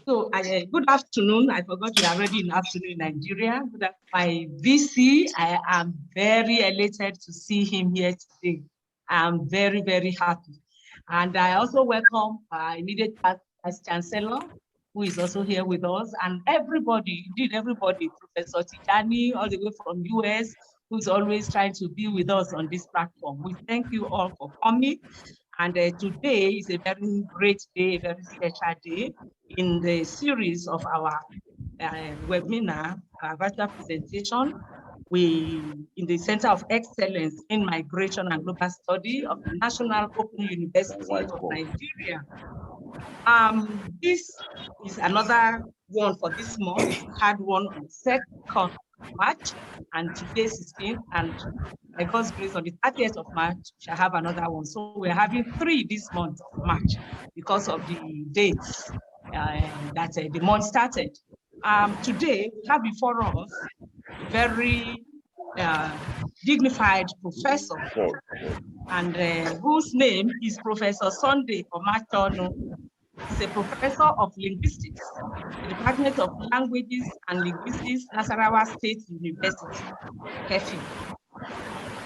So, good afternoon. I forgot we are already in afternoon in Nigeria. My VC, I am very elated to see him here today. I'm very, very happy. And I also welcome our immediate Vice Chancellor, who is also here with us, and everybody, indeed everybody, Professor Tijani, all the way from US, who's always trying to be with us on this platform. We thank you all for coming. And today is a very great day, a very special day in the series of our webinar, virtual presentation. We, in the Center of Excellence in Migration and Global Study of the National Open University of Nigeria. This is another one for this month. We had one on 2nd March and today 16th, and by God's grace on the 30th of March, we shall have another one. So we're having 3 this month of March because of the dates that the month started. Today, we have before us a very dignified professor, and whose name is Professor Sunday Omachono. He's a professor of linguistics, the Department of Languages and Linguistics, Nasarawa State University, Kefi.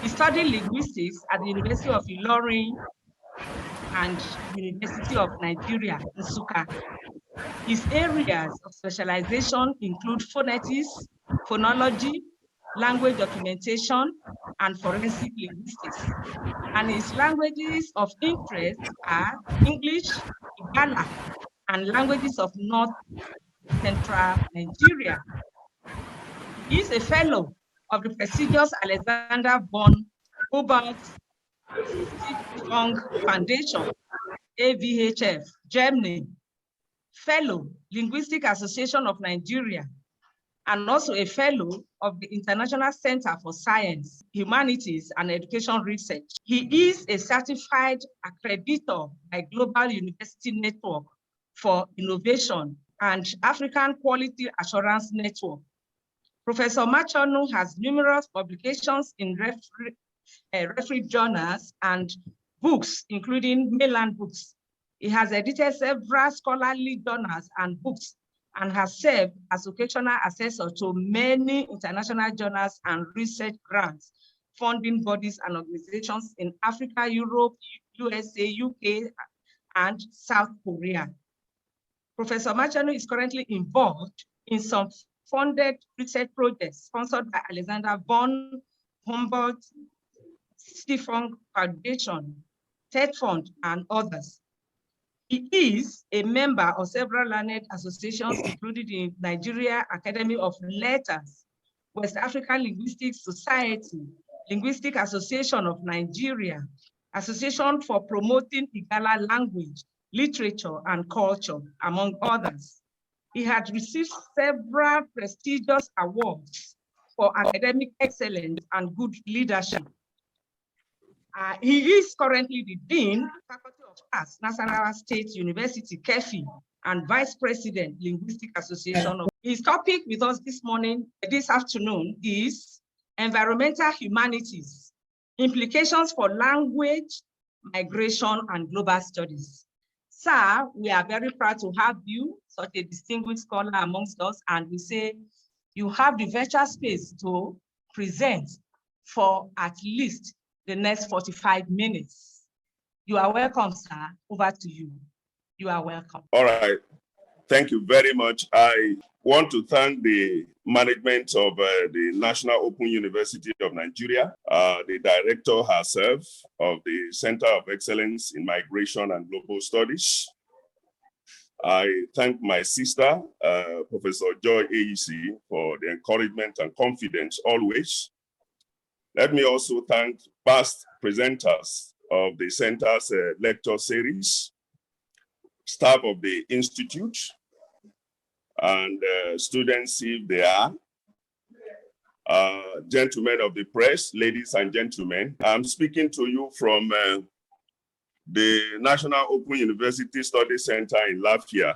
He studied linguistics at the University of Ilorin and University of Nigeria, Nsukka. His areas of specialization include phonetics, phonology, language documentation, and forensic linguistics. And his languages of interest are English, Igala, and languages of North Central Nigeria. He is a fellow of the prestigious Alexander von Humboldt Stiftung Foundation, AVHF, Germany, fellow, Linguistic Association of Nigeria, and also a fellow of the International Center for Science, Humanities, and Education Research. He is a certified accreditor by Global University Network for Innovation and African Quality Assurance Network. Professor Machono has numerous publications in referee journals and books, including mainland books. He has edited several scholarly journals and books and has served as occasional assessor to many international journals and research grants, funding bodies and organizations in Africa, Europe, USA, UK, and South Korea. Professor Machono is currently involved in some funded research projects sponsored by Alexander von Humboldt Stiftung Foundation, TED Fund, and others. He is a member of several learned associations, including the Nigeria Academy of Letters, West African Linguistic Society, Linguistic Association of Nigeria, Association for Promoting Igala Language, Literature, and Culture, among others. He had received several prestigious awards for academic excellence and good leadership. He is currently the Dean, Faculty of Arts, Nasarawa State University, Kefi, and Vice President, Linguistic Association. His topic with us this afternoon is Environmental Humanities, Implications for Language, Migration, and Global Studies. Sir, we are very proud to have you, such a distinguished scholar amongst us, and we say you have the virtual space to present for at least the next 45 minutes. You are welcome, sir. Over to you. You are welcome. All right. Thank you very much. I want to thank the management of the National Open University of Nigeria, the director herself of the Center of Excellence in Migration and Global Studies. I thank my sister, Professor Joy AEC, for the encouragement and confidence always. Let me also thank past presenters of the Center's lecture series, staff of the Institute, and students, if they are, gentlemen of the press, ladies and gentlemen. I'm speaking to you from the National Open University Study Center in Lafia.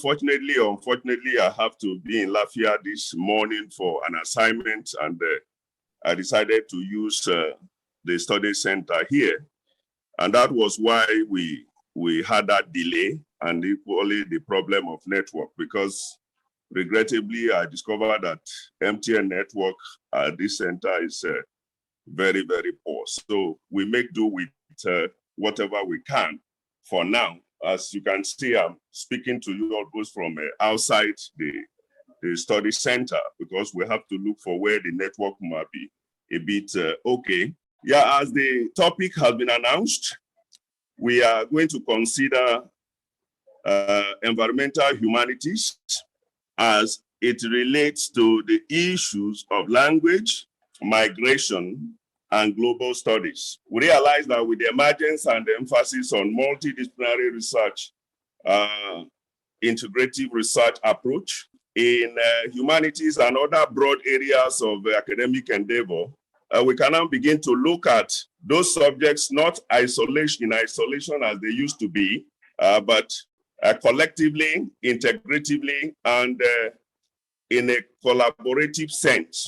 Fortunately or unfortunately, I have to be in Lafia this morning for an assignment, and I decided to use the study center here. And that was why we had that delay. and equally the problem of network, because regrettably, I discovered that MTN network at this center is very, very poor. So we make do with whatever we can for now. As you can see, I'm speaking to you almost from outside the study center, because we have to look for where the network might be a bit okay. Yeah, as the topic has been announced, we are going to consider environmental humanities as it relates to the issues of language, migration, and global studies. We realize that with the emergence and the emphasis on multidisciplinary research, integrative research approach in humanities and other broad areas of academic endeavor, we can now begin to look at those subjects not in isolation as they used to be, but collectively, integratively, and in a collaborative sense.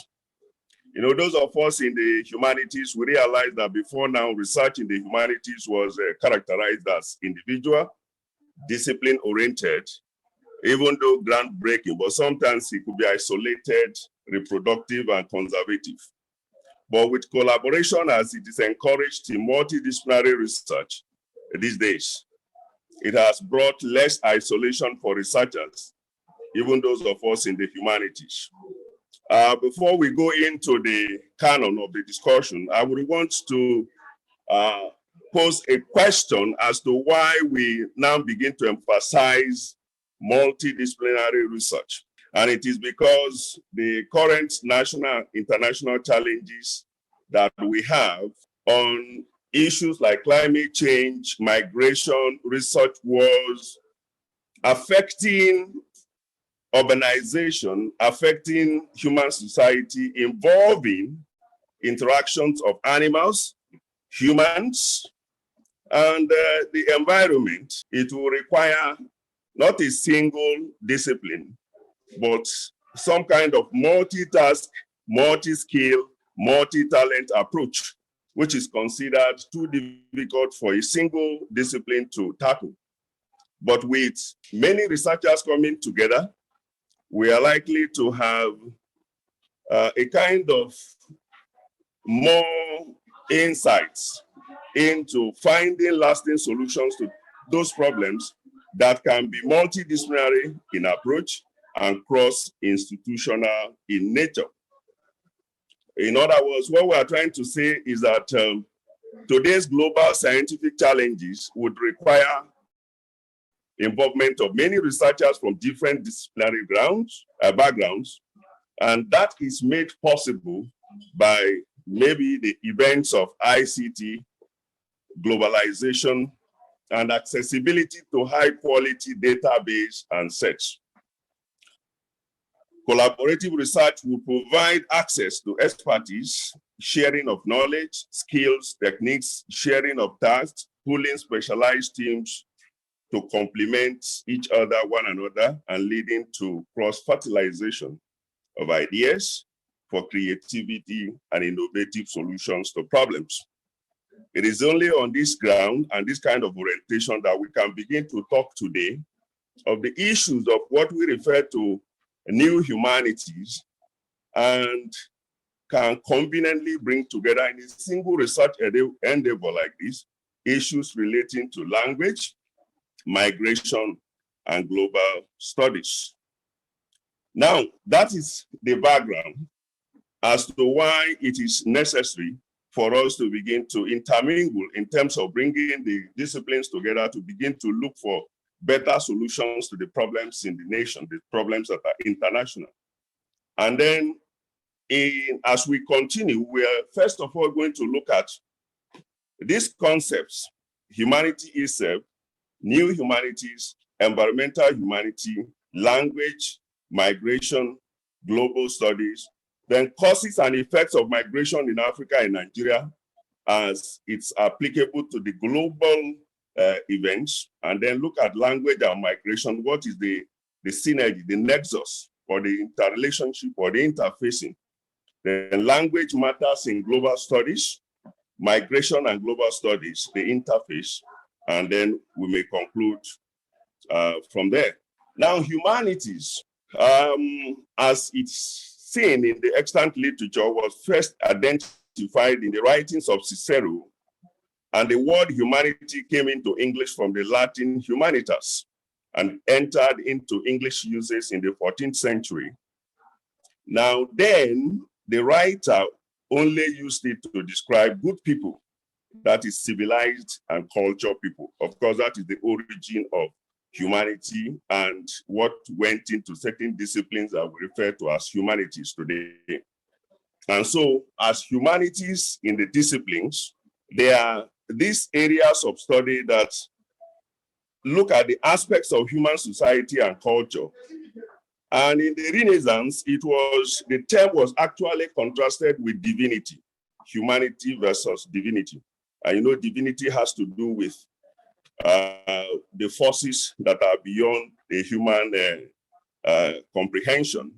You know, those of us in the humanities, we realize that before now, research in the humanities was characterized as individual, discipline-oriented, even though groundbreaking, but sometimes it could be isolated, reproductive, and conservative. But with collaboration, as it is encouraged in multidisciplinary research these days, it has brought less isolation for researchers, even those of us in the humanities. Before we go into the canon of the discussion, I would want to pose a question as to why we now begin to emphasize multidisciplinary research. And it is because the current national and international challenges that we have on issues like climate change, migration, research wars, affecting urbanization, affecting human society, involving interactions of animals, humans, and the environment. It will require not a single discipline, but some kind of multitask, multi-skill, multi-talent approach, which is considered too difficult for a single discipline to tackle. But with many researchers coming together, we are likely to have a kind of more insights into finding lasting solutions to those problems that can be multidisciplinary in approach and cross-institutional in nature. In other words, what we are trying to say is that today's global scientific challenges would require involvement of many researchers from different disciplinary backgrounds, and that is made possible by maybe the events of ICT, globalization, and accessibility to high-quality database and sets. Collaborative research will provide access to expertise, sharing of knowledge, skills, techniques, sharing of tasks, pooling specialized teams to complement each other, one another, and leading to cross-fertilization of ideas for creativity and innovative solutions to problems. It is only on this ground and this kind of orientation that we can begin to talk today of the issues of what we refer to new humanities, and can conveniently bring together in a single research endeavor like this, issues relating to language, migration, and global studies. Now, that is the background as to why it is necessary for us to begin to intermingle in terms of bringing the disciplines together to begin to look for better solutions to the problems in the nation, the problems that are international. And then as we continue, we are first of all going to look at these concepts: humanity itself, new humanities, environmental humanity, language, migration, global studies, then causes and effects of migration in Africa and Nigeria as it's applicable to the global events, and then look at language and migration. What is the synergy, the nexus, or the interrelationship, or the interfacing? Then language matters in global studies, migration and global studies, the interface, and then we may conclude from there. Now, humanities, as it's seen in the extant literature, was first identified in the writings of Cicero, and the word humanity came into English from the Latin humanitas and entered into English uses in the 14th century. Now, then, the writer only used it to describe good people, that is civilized and cultured people. Of course, that is the origin of humanity and what went into certain disciplines that we refer to as humanities today. And so, as humanities in the disciplines, there are these areas of study that look at the aspects of human society and culture. And in the Renaissance, the term was actually contrasted with divinity, humanity versus divinity. And you know, divinity has to do with the forces that are beyond the human comprehension.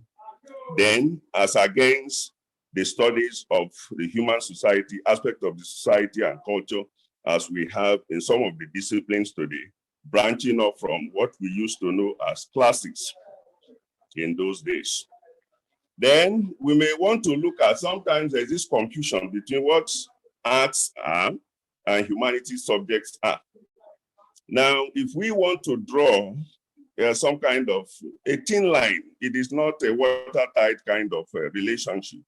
Then, as against the studies of the human society, aspect of the society and culture, as we have in some of the disciplines today, branching off from what we used to know as classics in those days. Then we may want to look at, sometimes there's this confusion between what arts are and humanities subjects are. Now, if we want to draw some kind of a thin line, it is not a watertight kind of relationship.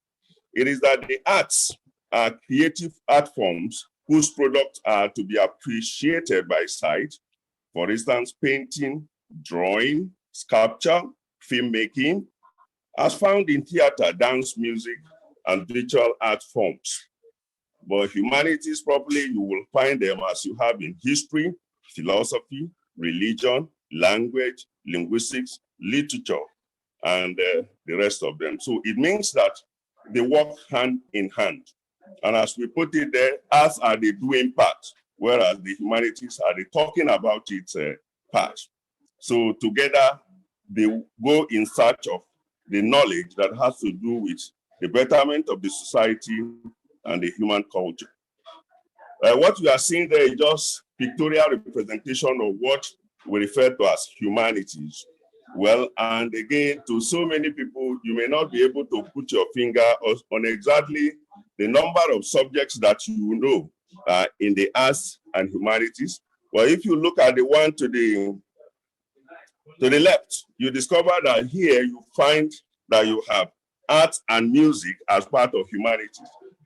It is that the arts are creative art forms whose products are to be appreciated by sight. For instance, painting, drawing, sculpture, filmmaking, as found in theater, dance, music, and visual art forms. But humanities, probably you will find them as you have in history, philosophy, religion, language, linguistics, literature, and the rest of them. So it means that they work hand in hand. And as we put it there, arts are the doing part, whereas the humanities are the talking about its part. So together, they go in search of the knowledge that has to do with the betterment of the society and the human culture. What we are seeing there is just pictorial representation of what we refer to as humanities. Well, and again, to so many people, you may not be able to put your finger on exactly the number of subjects that you know in the arts and humanities. Well, if you look at the one to the left, you discover that here you find that you have art and music as part of humanities,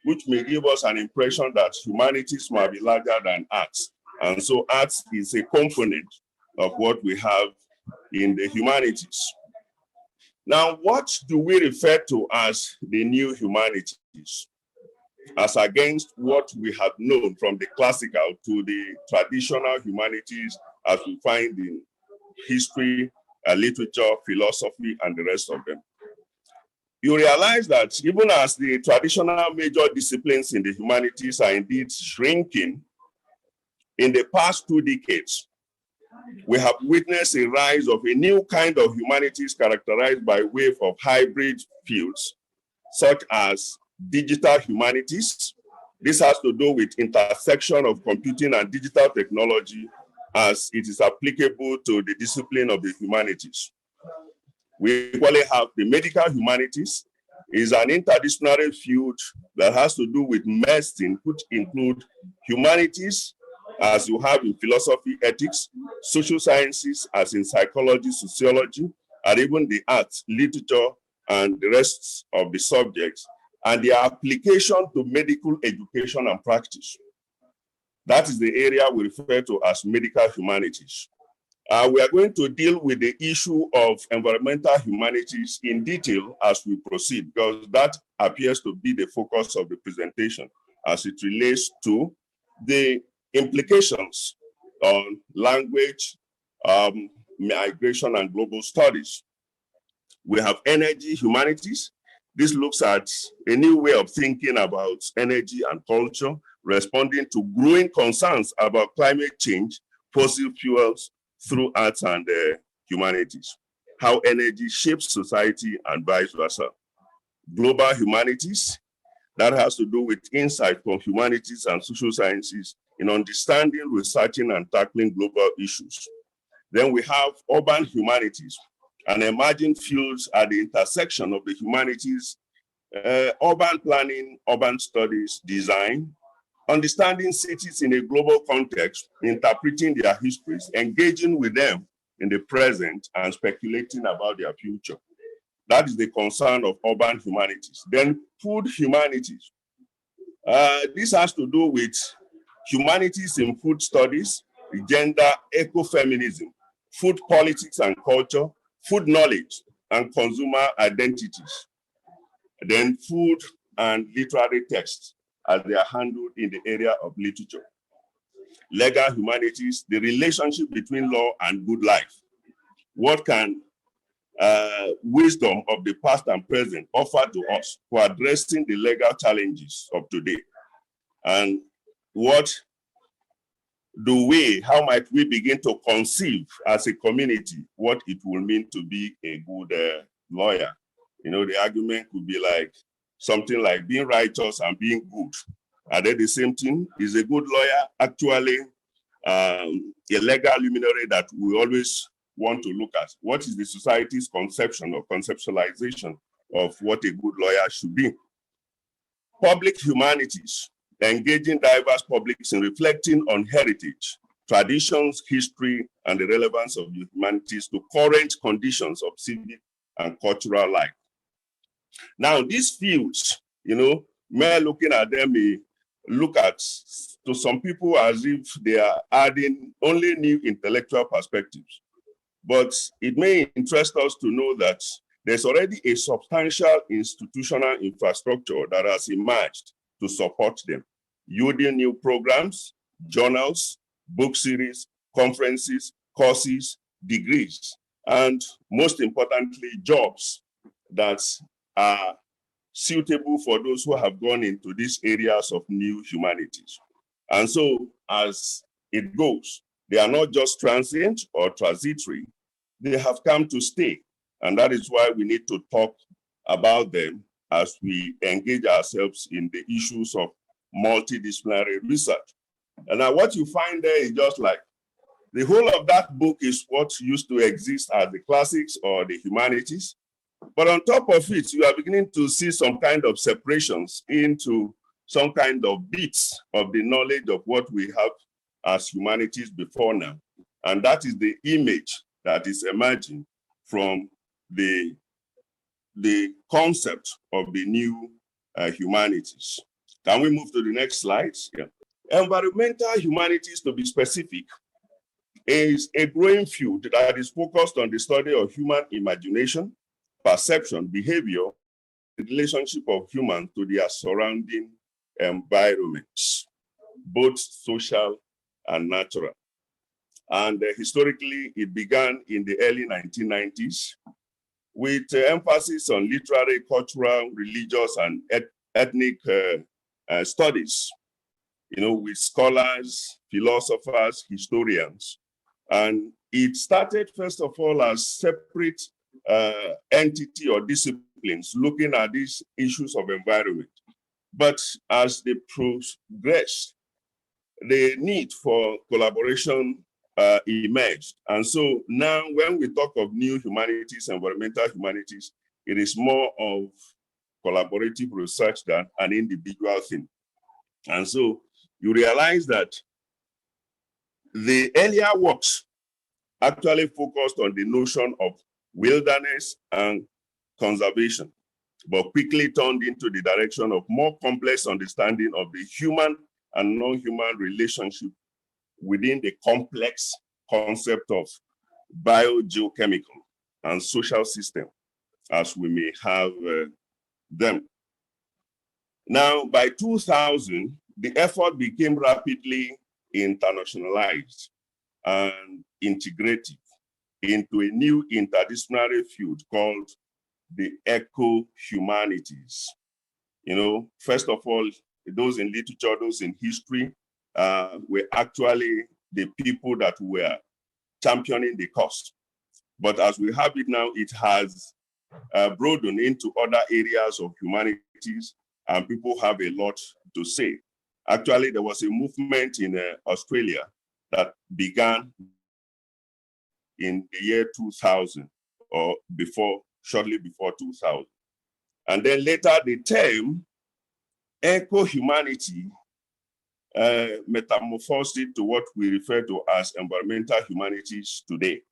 which may give us an impression that humanities might be larger than arts. And so arts is a component of what we have in the humanities. Now, what do we refer to as the new humanities? As against what we have known from the classical to the traditional humanities as we find in history, literature, philosophy, and the rest of them. You realize that even as the traditional major disciplines in the humanities are indeed shrinking, in the past 2 decades, we have witnessed a rise of a new kind of humanities characterized by a wave of hybrid fields, such as digital humanities. This has to do with intersection of computing and digital technology as it is applicable to the discipline of the humanities. We equally have the medical humanities. Is an interdisciplinary field that has to do with medicine, which include humanities, as you have in philosophy, ethics, social sciences, as in psychology, sociology, and even the arts, literature, and the rest of the subjects, and their application to medical education and practice. That is the area we refer to as medical humanities. We are going to deal with the issue of environmental humanities in detail as we proceed, because that appears to be the focus of the presentation as it relates to the implications on language, migration, and global studies. We have energy humanities. This looks at a new way of thinking about energy and culture, responding to growing concerns about climate change, fossil fuels, through arts and humanities, how energy shapes society and vice versa. Global humanities, that has to do with insight from humanities and social sciences in understanding, researching, and tackling global issues. Then we have urban humanities, an emerging fields at the intersection of the humanities, urban planning, urban studies, design, understanding cities in a global context, interpreting their histories, engaging with them in the present, and speculating about their future. That is the concern of urban humanities. Then food humanities. This has to do with humanities in food studies, gender, ecofeminism, food politics and culture, food knowledge and consumer identities. Then food and literary texts as they are handled in the area of literature. Legal humanities, the relationship between law and good life. What can wisdom of the past and present offer to us for addressing the legal challenges of today? And how might we begin to conceive as a community what it will mean to be a good lawyer? You know, the argument could be like something like being righteous and being good. Are they the same thing? Is a good lawyer actually a legal luminary that we always want to look at? What is the society's conception or conceptualization of what a good lawyer should be? Public humanities, engaging diverse publics in reflecting on heritage, traditions, history, and the relevance of the humanities to current conditions of civic and cultural life. Now, these fields, you know, may looking at them may look at to some people as if they are adding only new intellectual perspectives. But it may interest us to know that there's already a substantial institutional infrastructure that has emerged to support them, yielding new programs, journals, book series, conferences, courses, degrees, and most importantly, jobs that are suitable for those who have gone into these areas of new humanities. And so as it goes, they are not just transient or transitory, they have come to stay. And that is why we need to talk about them as we engage ourselves in the issues of multidisciplinary research. And now what you find there is just like, the whole of that book is what used to exist as the classics or the humanities. But on top of it, you are beginning to see some kind of separations into some kind of bits of the knowledge of what we have as humanities before now. And that is the image that is emerging from the concept of the new humanities. Can we move to the next slide? Yeah. Environmental humanities, to be specific, is a growing field that is focused on the study of human imagination, perception, behavior, the relationship of humans to their surrounding environments, both social and natural. And historically, it began in the early 1990s with emphasis on literary, cultural, religious, and ethnic studies, you know, with scholars, philosophers, historians. And it started, first of all, as separate entity or disciplines looking at these issues of environment. But as they progressed, the need for collaboration emerged. And so now when we talk of new humanities, environmental humanities, it is more of collaborative research than an individual thing. And so you realize that the earlier works actually focused on the notion of wilderness and conservation, but quickly turned into the direction of more complex understanding of the human and non-human relationship within the complex concept of biogeochemical and social system, as we may have them. Now, by 2000, the effort became rapidly internationalized and integrated into a new interdisciplinary field called the Eco-Humanities. You know, first of all, those in literature, those in history, were actually the people that were championing the cause. But as we have it now, it has broadened into other areas of humanities, and people have a lot to say. Actually, there was a movement in Australia that began in the year 2000 or before, shortly before 2000. And then later the term eco-humanity metamorphosed it to what we refer to as environmental humanities today.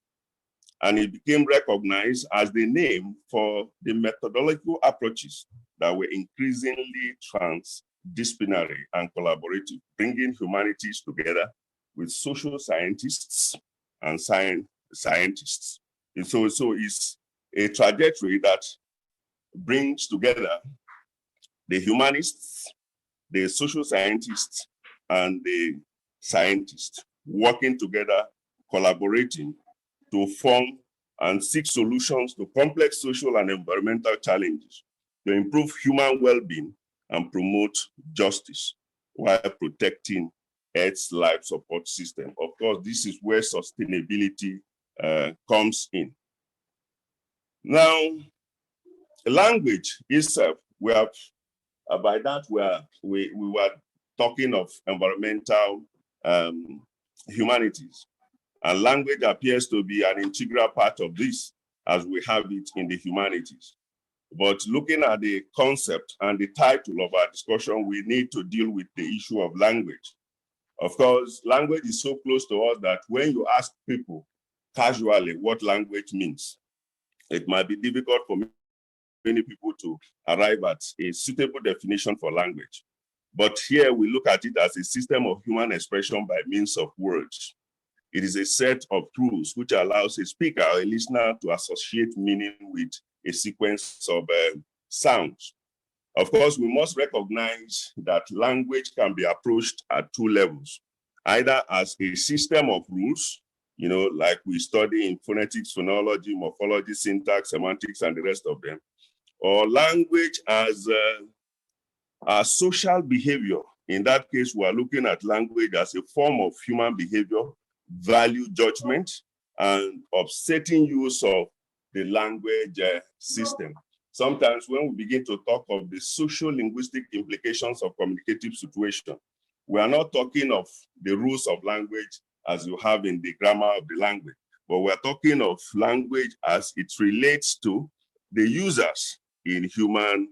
And it became recognized as the name for the methodological approaches that were increasingly transdisciplinary and collaborative, bringing humanities together with social scientists and scientists. And so it's a trajectory that brings together the humanists, the social scientists, and the scientists working together, collaborating to form and seek solutions to complex social and environmental challenges to improve human well-being and promote justice while protecting Earth's life support system. Of course, this is where sustainability comes in. Now, language itself, we have, by that we were talking of environmental humanities. And language appears to be an integral part of this as we have it in the humanities. But looking at the concept and the title of our discussion, we need to deal with the issue of language. Of course, language is so close to us that when you ask people casually what language means, it might be difficult for many people to arrive at a suitable definition for language. But here we look at it as a system of human expression by means of words. It is a set of rules which allows a speaker or a listener to associate meaning with a sequence of sounds. Of course, we must recognize that language can be approached at two levels, either as a system of rules, like we study in phonetics, phonology, morphology, syntax, semantics, and the rest of them, or language as a social behavior. In that case, we are looking at language as a form of human behavior, value judgment, and offsetting use of the language system. Sometimes when we begin to talk of the social-linguistic implications of communicative situation, we are not talking of the rules of language as you have in the grammar of the language, but we're talking of language as it relates to the users in human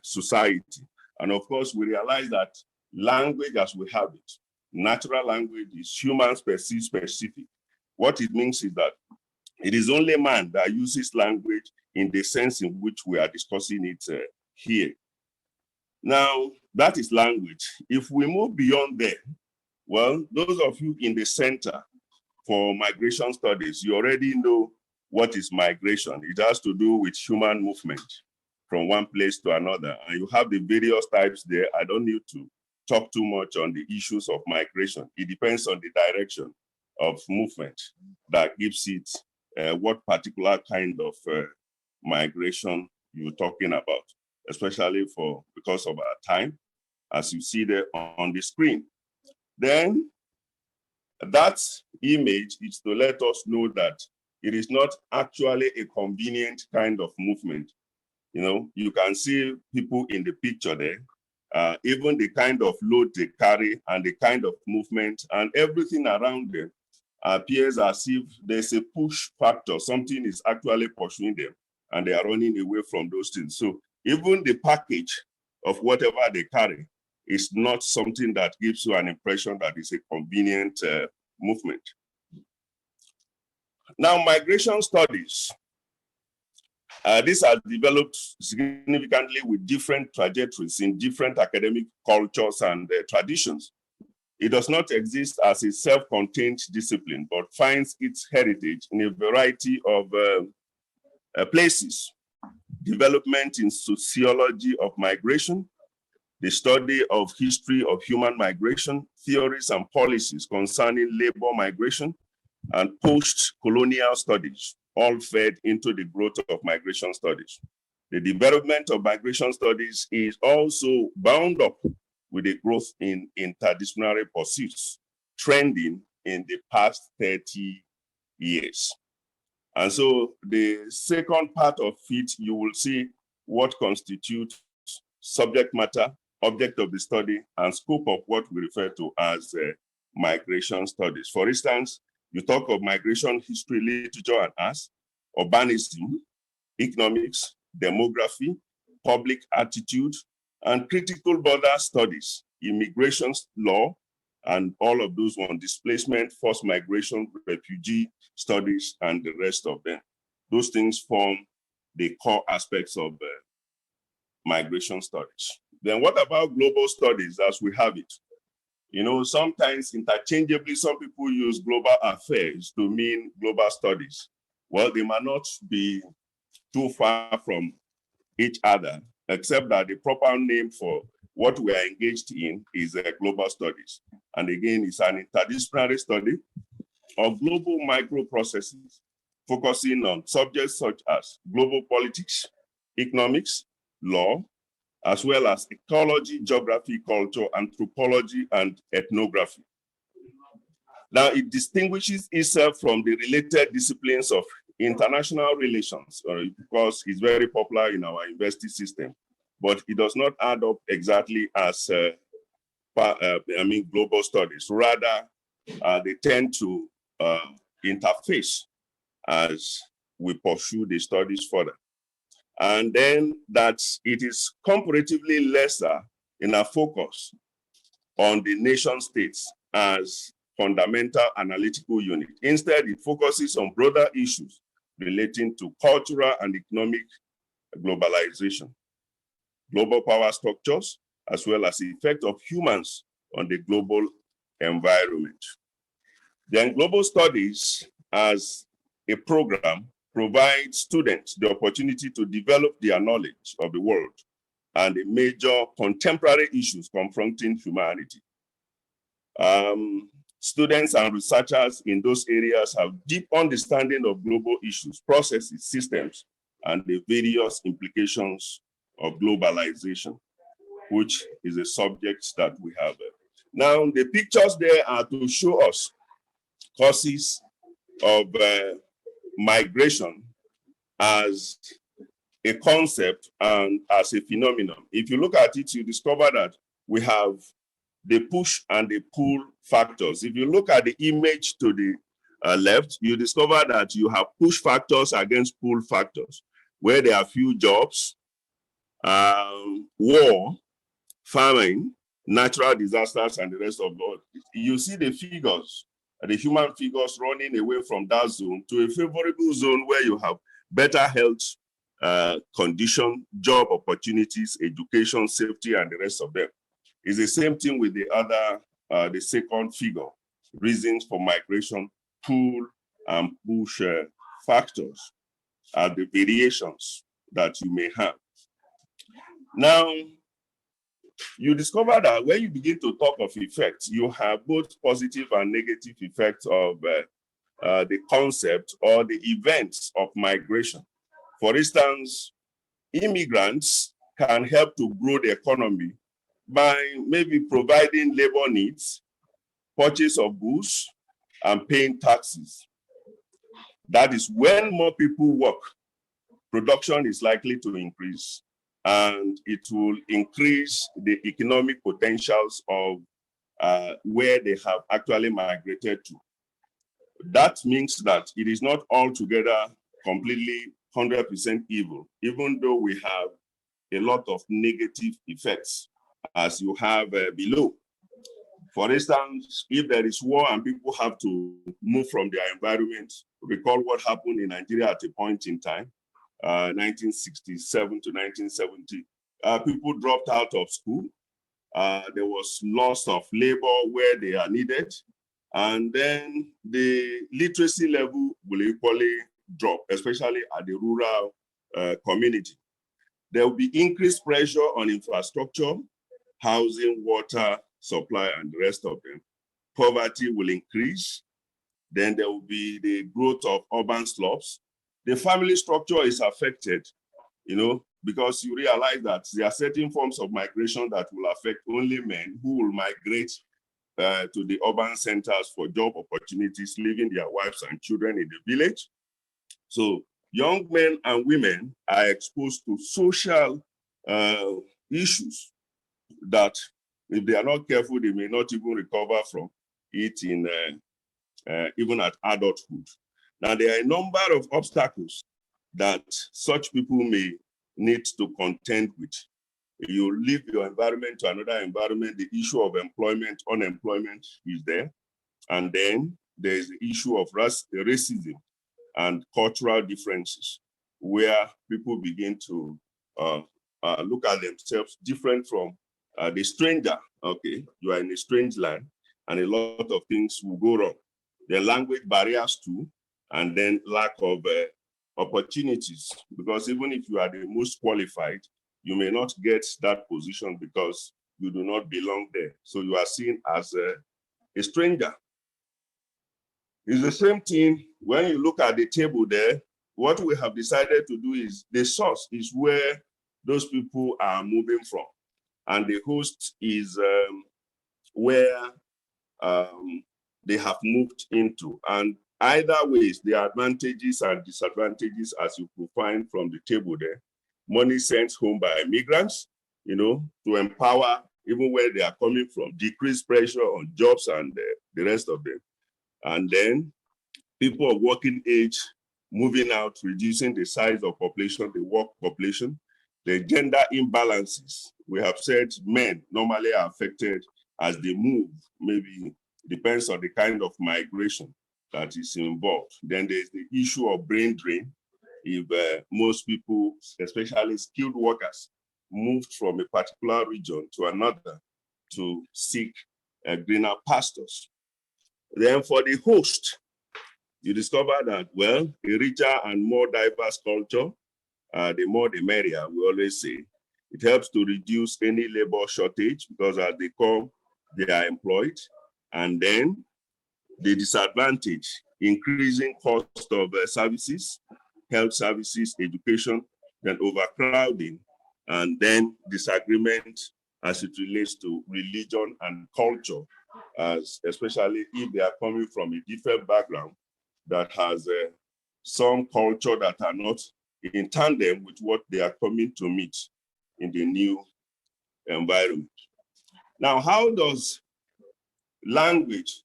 society. And of course, we realize that language as we have it, natural language, is human specific. What it means is that it is only man that uses language in the sense in which we are discussing it here. Now, that is language. If we move beyond there, well, those of you in the Center for Migration Studies, you already know what is migration. It has to do with human movement from one place to another. And you have the various types there. I don't need to talk too much on the issues of migration. It depends on the direction of movement that gives it what particular kind of migration you're talking about, especially because of our time, as you see there on the screen. Then that image is to let us know that it is not actually a convenient kind of movement. You can see people in the picture there, even the kind of load they carry and the kind of movement and everything around them appears as if there's a push factor. Something is actually pursuing them and they are running away from those things. So even the package of whatever they carry is not something that gives you an impression that it's a convenient movement. Now, migration studies. This has developed significantly with different trajectories in different academic cultures and traditions. It does not exist as a self-contained discipline, but finds its heritage in a variety of places. Development in sociology of migration, the study of history of human migration, theories and policies concerning labor migration, and post-colonial studies, all fed into the growth of migration studies. The development of migration studies is also bound up with the growth in interdisciplinary pursuits, trending in the past 30 years. And so the second part of it, you will see what constitutes subject matter, object of the study, and scope of what we refer to as migration studies. For instance, You talk of migration, history, literature, and arts, urbanism, economics, demography, public attitude, and critical border studies, immigration law, and all of those on displacement, forced migration, refugee studies, and the rest of them. Those things form the core aspects of migration studies. Then what about global studies as we have it? You know, sometimes interchangeably, some people use global affairs to mean global studies. Well, they might not be too far from each other, except that the proper name for what we are engaged in is global studies. And again, it's an interdisciplinary study of global micro-processes, focusing on subjects such as global politics, economics, law, as well as ecology, geography, culture, anthropology, and ethnography. Now, it distinguishes itself from the related disciplines of international relations because it's very popular in our university system, but it does not add up exactly as global studies. Rather, they tend to interface as we pursue the studies further. And then that it is comparatively lesser in our focus on the nation states as fundamental analytical unit. Instead, it focuses on broader issues relating to cultural and economic globalization, global power structures, as well as the effect of humans on the global environment. Then global studies as a program provides students the opportunity to develop their knowledge of the world and the major contemporary issues confronting humanity. Students and researchers in those areas have deep understanding of global issues, processes, systems, and the various implications of globalization, which is a subject that we have. Now, the pictures there are to show us causes of migration as a concept and as a phenomenon. If you look at it, you discover that we have the push and the pull factors. If you look at the image to the left, you discover that you have push factors against pull factors, where there are few jobs, war, famine, natural disasters, and the rest of the world. You see the figures, the human figures running away from that zone to a favorable zone where you have better health condition, job opportunities, education, safety, and the rest of them. It's the same thing with the other, the second figure, reasons for migration, pull and push factors are the variations that you may have. Now, you discover that when you begin to talk of effects, you have both positive and negative effects of the concept or the events of migration. For instance, immigrants can help to grow the economy by maybe providing labor needs, purchase of goods, and paying taxes. That is when more people work, production is likely to increase, and it will increase the economic potentials of where they have actually migrated to. That means that it is not altogether completely 100% evil, even though we have a lot of negative effects, as you have below. For instance, if there is war and people have to move from their environment, recall what happened in Nigeria at a point in time, 1967 to 1970. People dropped out of school. There was loss of labor where they are needed. And then the literacy level will equally drop, especially at the rural community. There will be increased pressure on infrastructure, housing, water, supply, and the rest of them. Poverty will increase. Then there will be the growth of urban slums. The family structure is affected, you know, because you realize that there are certain forms of migration that will affect only men who will migrate to the urban centers for job opportunities, leaving their wives and children in the village. So young men and women are exposed to social issues that if they are not careful, they may not even recover from it in even at adulthood. Now, there are a number of obstacles that such people may need to contend with. You leave your environment to another environment, the issue of employment, unemployment is there. And then there's the issue of racism and cultural differences, where people begin to look at themselves different from the stranger. Okay, you are in a strange land, and a lot of things will go wrong. The language barriers too, and then lack of opportunities, because even if you are the most qualified, you may not get that position because you do not belong there. So you are seen as a stranger. It's the same thing when you look at the table there. What we have decided to do is the source is where those people are moving from, and the host is where they have moved into. And either ways, the advantages and disadvantages, as you could find from the table there. Money sent home by migrants, to empower even where they are coming from, decrease pressure on jobs and the rest of them. And then people of working age moving out, reducing the size of population, the work population, the gender imbalances. We have said men normally are affected as they move, maybe depends on the kind of migration that is involved. Then there's the issue of brain drain. If most people, especially skilled workers, moved from a particular region to another to seek greener pastures. Then for the host, you discover that, well, a richer and more diverse culture, the more the merrier, we always say. It helps to reduce any labor shortage because as they come, they are employed. And then the disadvantage, increasing cost of services, health services, education, then overcrowding, and then disagreement as it relates to religion and culture, especially if they are coming from a different background that has some culture that are not in tandem with what they are coming to meet in the new environment. Now, how does language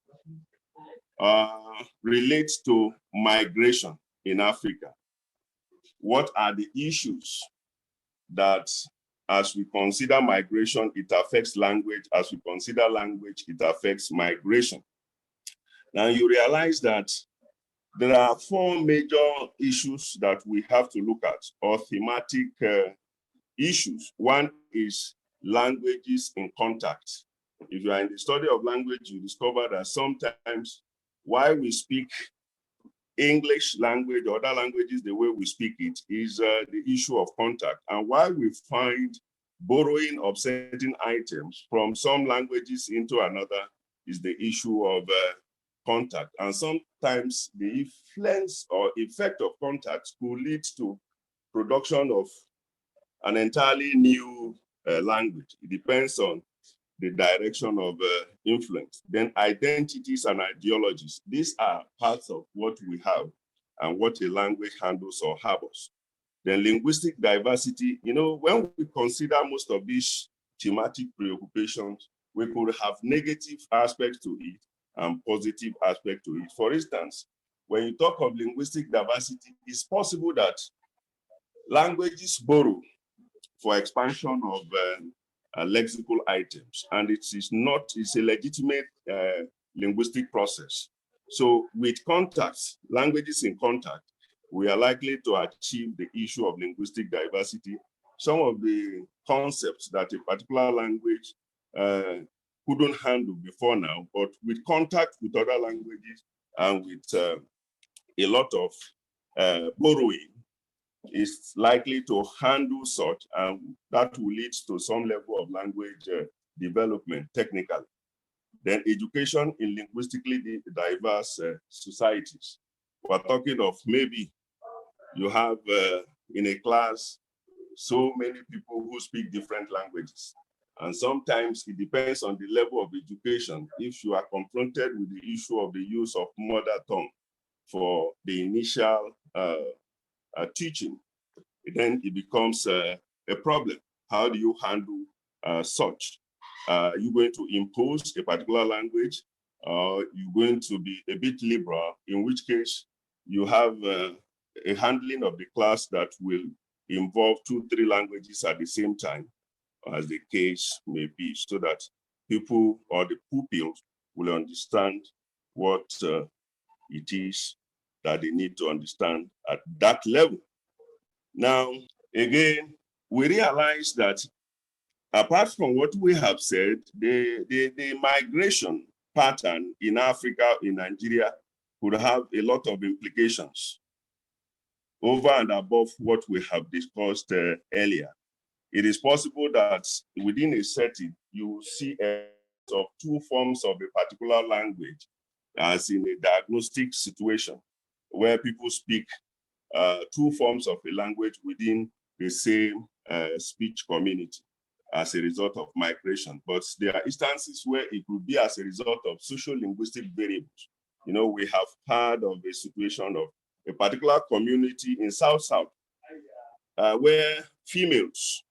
relate to migration in Africa? What are the issues that, as we consider migration, it affects language? As we consider language, it affects migration. Now, you realize that there are four major issues that we have to look at, or thematic issues. One is languages in contact. If you are in the study of language, you discover that sometimes why we speak English language or other languages the way we speak it is the issue of contact. And why we find borrowing of certain items from some languages into another is the issue of contact. And sometimes the influence or effect of contact could lead to production of an entirely new language. It depends on the direction of influence. Then identities and ideologies. These are parts of what we have and what a language handles or harbors. Then linguistic diversity. When we consider most of these thematic preoccupations, we could have negative aspects to it and positive aspect to it. For instance, when you talk of linguistic diversity, it's possible that languages borrow for expansion of lexical items, and it's a legitimate linguistic process. So with contacts, languages in contact, we are likely to achieve the issue of linguistic diversity. Some of the concepts that a particular language couldn't handle before now, but with contact with other languages and with a lot of borrowing, is likely to handle such, and that will lead to some level of language development technically. Then education in linguistically diverse societies. We're talking of maybe you have in a class so many people who speak different languages. And sometimes it depends on the level of education. If you are confronted with the issue of the use of mother tongue for the initial teaching, then it becomes a problem. How do you handle such? Are you going to impose a particular language? you're going to be a bit liberal, in which case you have a handling of the class that will involve 2-3 languages at the same time, as the case may be, so that people or the pupils will understand what it is that they need to understand at that level. Now, again, we realize that apart from what we have said, the migration pattern in Africa, in Nigeria, could have a lot of implications over and above what we have discussed earlier. It is possible that within a setting, you see of 2 forms of a particular language, as in a diagnostic situation, where people speak 2 forms of a language within the same speech community as a result of migration. But there are instances where it could be as a result of social linguistic variables. You know, we have heard of a situation of a particular community in South-South where females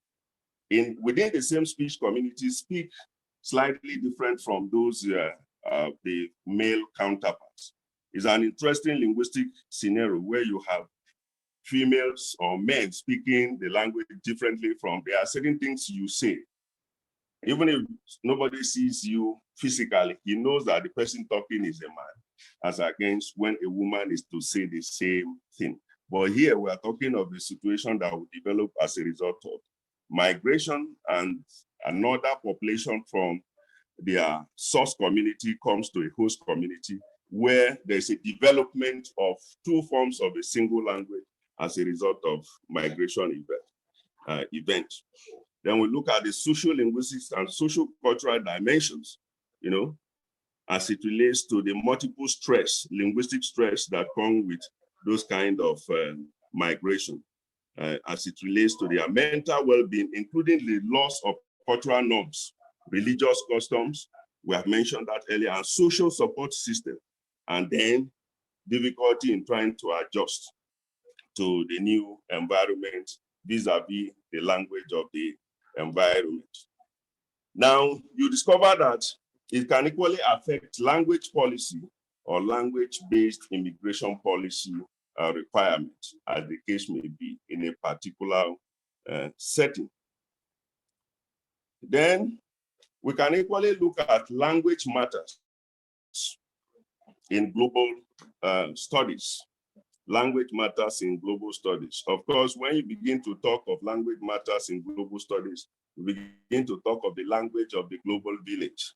within the same speech community speak slightly different from those the male counterparts. It's an interesting linguistic scenario where you have females or men speaking the language differently from, there are certain things you say. Even if nobody sees you physically, he knows that the person talking is a man, as against when a woman is to say the same thing. But here we are talking of a situation that will develop as a result of migration, and another population from their source community comes to a host community where there's a development of 2 forms of a single language as a result of migration event. Then we look at the social linguistics and social cultural dimensions, you know, as it relates to the multiple stress, linguistic stress that come with those kind of migration, as it relates to their mental well-being, including the loss of cultural norms, religious customs, we have mentioned that earlier, and social support system, and then difficulty in trying to adjust to the new environment vis-a-vis the language of the environment. Now, you discover that it can equally affect language policy or language-based immigration policy requirements, as the case may be, in a particular setting. Then we can equally look at language matters in global studies. Language matters in global studies. Of course, when you begin to talk of language matters in global studies, we begin to talk of the language of the global village.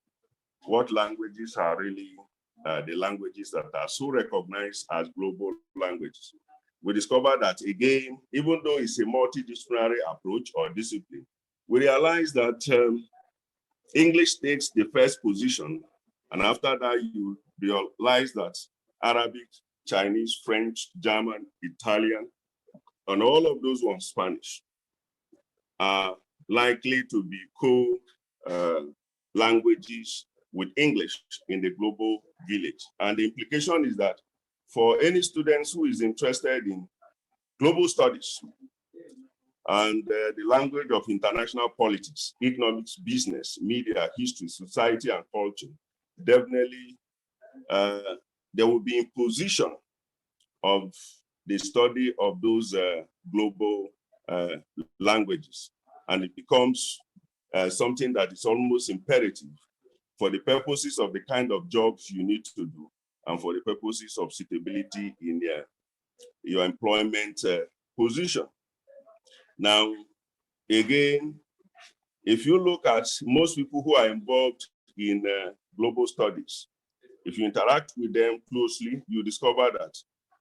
What languages are really the languages that are so recognized as global languages? We discover that, again, even though it's a multidisciplinary approach or discipline, we realize that English takes the first position, and after that, you realize that Arabic, Chinese, French, German, Italian, and all of those ones, Spanish, are likely to be co-languages with English in the global village. And the implication is that for any students who is interested in global studies and the language of international politics, economics, business, media, history, society, and culture, definitely there will be imposition of the study of those global languages. And it becomes something that is almost imperative for the purposes of the kind of jobs you need to do and for the purposes of suitability in your employment position. Now, again, if you look at most people who are involved in global studies, if you interact with them closely, you discover that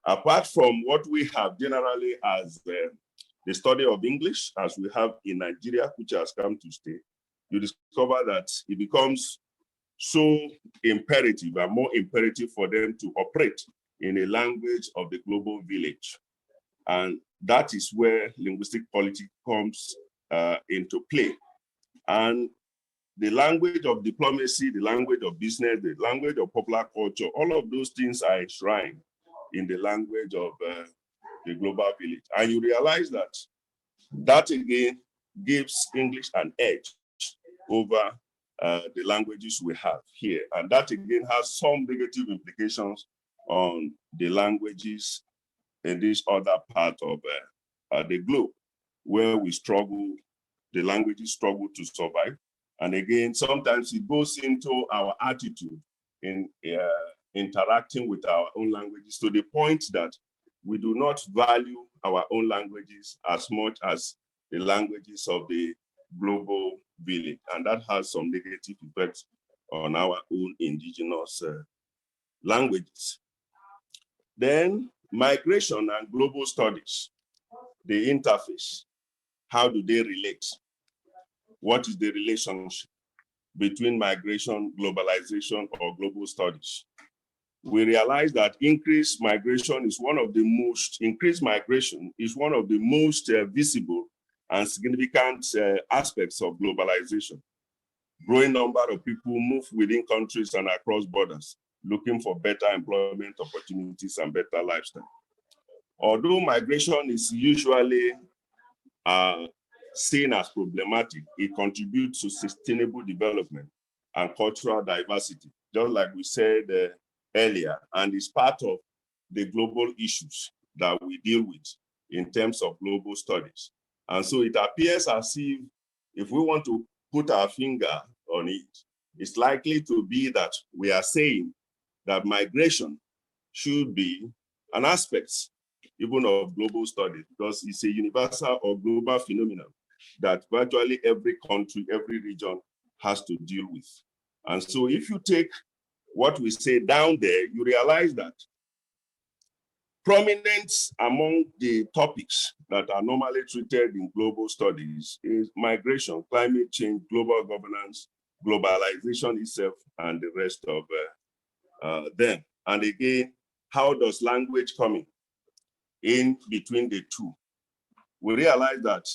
apart from what we have generally as the study of English, as we have in Nigeria, which has come to stay, you discover that it becomes so imperative and more imperative for them to operate in a language of the global village. And that is where linguistic politics comes into play. And the language of diplomacy, the language of business, the language of popular culture, all of those things are enshrined in the language of the global village. And you realize that again gives English an edge over the languages we have here. And that again has some negative implications on the languages in this other part of the globe, where we struggle, the languages struggle to survive. And again, sometimes it goes into our attitude in interacting with our own languages, to the point that we do not value our own languages as much as the languages of the global village. And that has some negative effects on our own indigenous languages. Then migration and global studies, the interface. How do they relate? What is the relationship between migration, globalization, or global studies? We realize that increased migration is one of the most visible and significant aspects of globalization. Growing number of people move within countries and across borders, looking for better employment opportunities and better lifestyle. Although migration is usually seen as problematic, it contributes to sustainable development and cultural diversity, just like we said earlier, and is part of the global issues that we deal with in terms of global studies. And so it appears as if we want to put our finger on it, it's likely to be that we are saying that migration should be an aspect even of global studies, because it's a universal or global phenomenon that virtually every country, every region has to deal with. And so if you take what we say down there, you realize that prominent among the topics that are normally treated in global studies is migration, climate change, global governance, globalization itself, and the rest of them. And again, how does language come in between the two? We realize that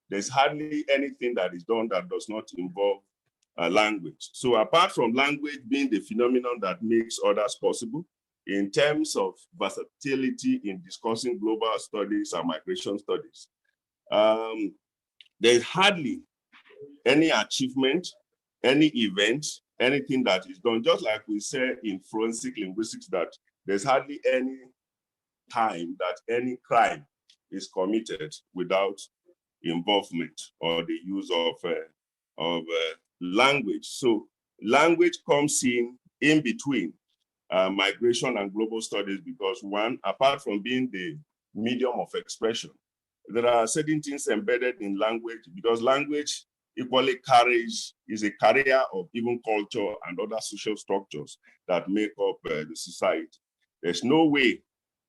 there's hardly anything that is done that does not involve language. So apart from language being the phenomenon that makes others possible, in terms of versatility in discussing global studies and migration studies, there's hardly any achievement, any event, anything that is done, just like we say in forensic linguistics, that there's hardly any time that any crime is committed without involvement or the use of language. So language comes in between migration and global studies, because one, apart from being the medium of expression, there are certain things embedded in language, because language equally is a carrier of even culture and other social structures that make up the society. There's no way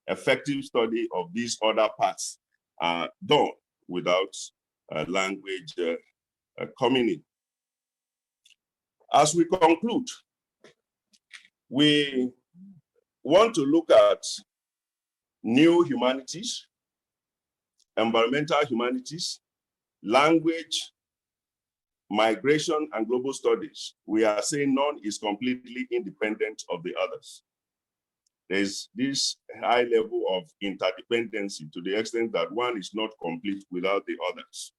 effective study of these other parts are done without language coming in. As we conclude, we want to look at new humanities, environmental humanities, language, migration, and global studies. We are saying none is completely independent of the others. There's this high level of interdependency to the extent that one is not complete without the others.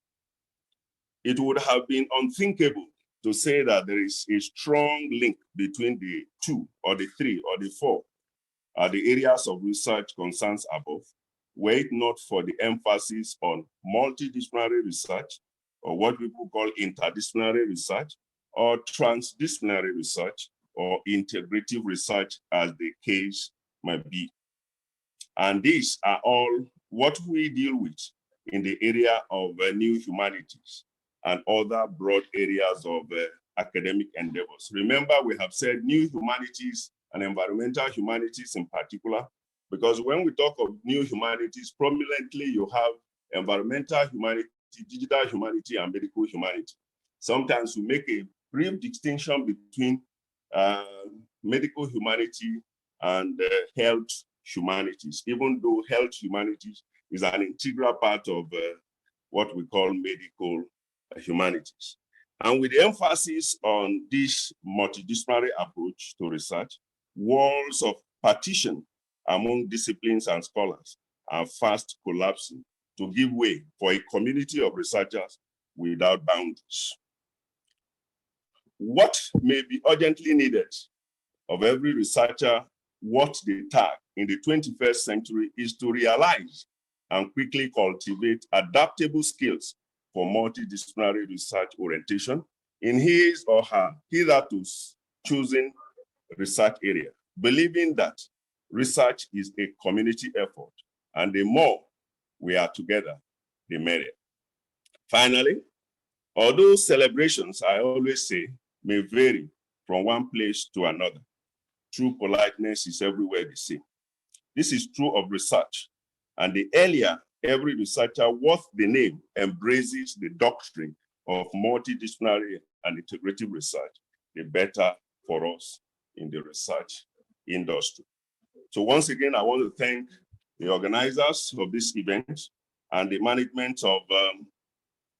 It would have been unthinkable to say that there is a strong link between the two or the three or the four the areas of research concerns above, were it not for the emphasis on multidisciplinary research, or what people call interdisciplinary research, or transdisciplinary research, or integrative research, as the case might be. And these are all what we deal with in the area of new humanities and other broad areas of academic endeavors. Remember, we have said new humanities and environmental humanities in particular, because when we talk of new humanities, prominently you have environmental humanity, digital humanity, and medical humanity. Sometimes we make a brief distinction between medical humanity and health humanities, even though health humanities is an integral part of what we call medical humanities. And with the emphasis on this multidisciplinary approach to research, walls of partition among disciplines and scholars are fast collapsing to give way for a community of researchers without boundaries. what may be urgently needed of every researcher, what they tag in the 21st century is to realize and quickly cultivate adaptable skills for multidisciplinary research orientation in his or her hitherto chosen research area, believing that research is a community effort, and the more we are together, the merrier. Finally, although celebrations, I always say, may vary from one place to another, true politeness is everywhere the same. This is true of research, and the earlier every researcher worth the name embraces the doctrine of multidisciplinary and integrative research, the better for us in the research industry. So once again, I want to thank the organizers of this event and the management of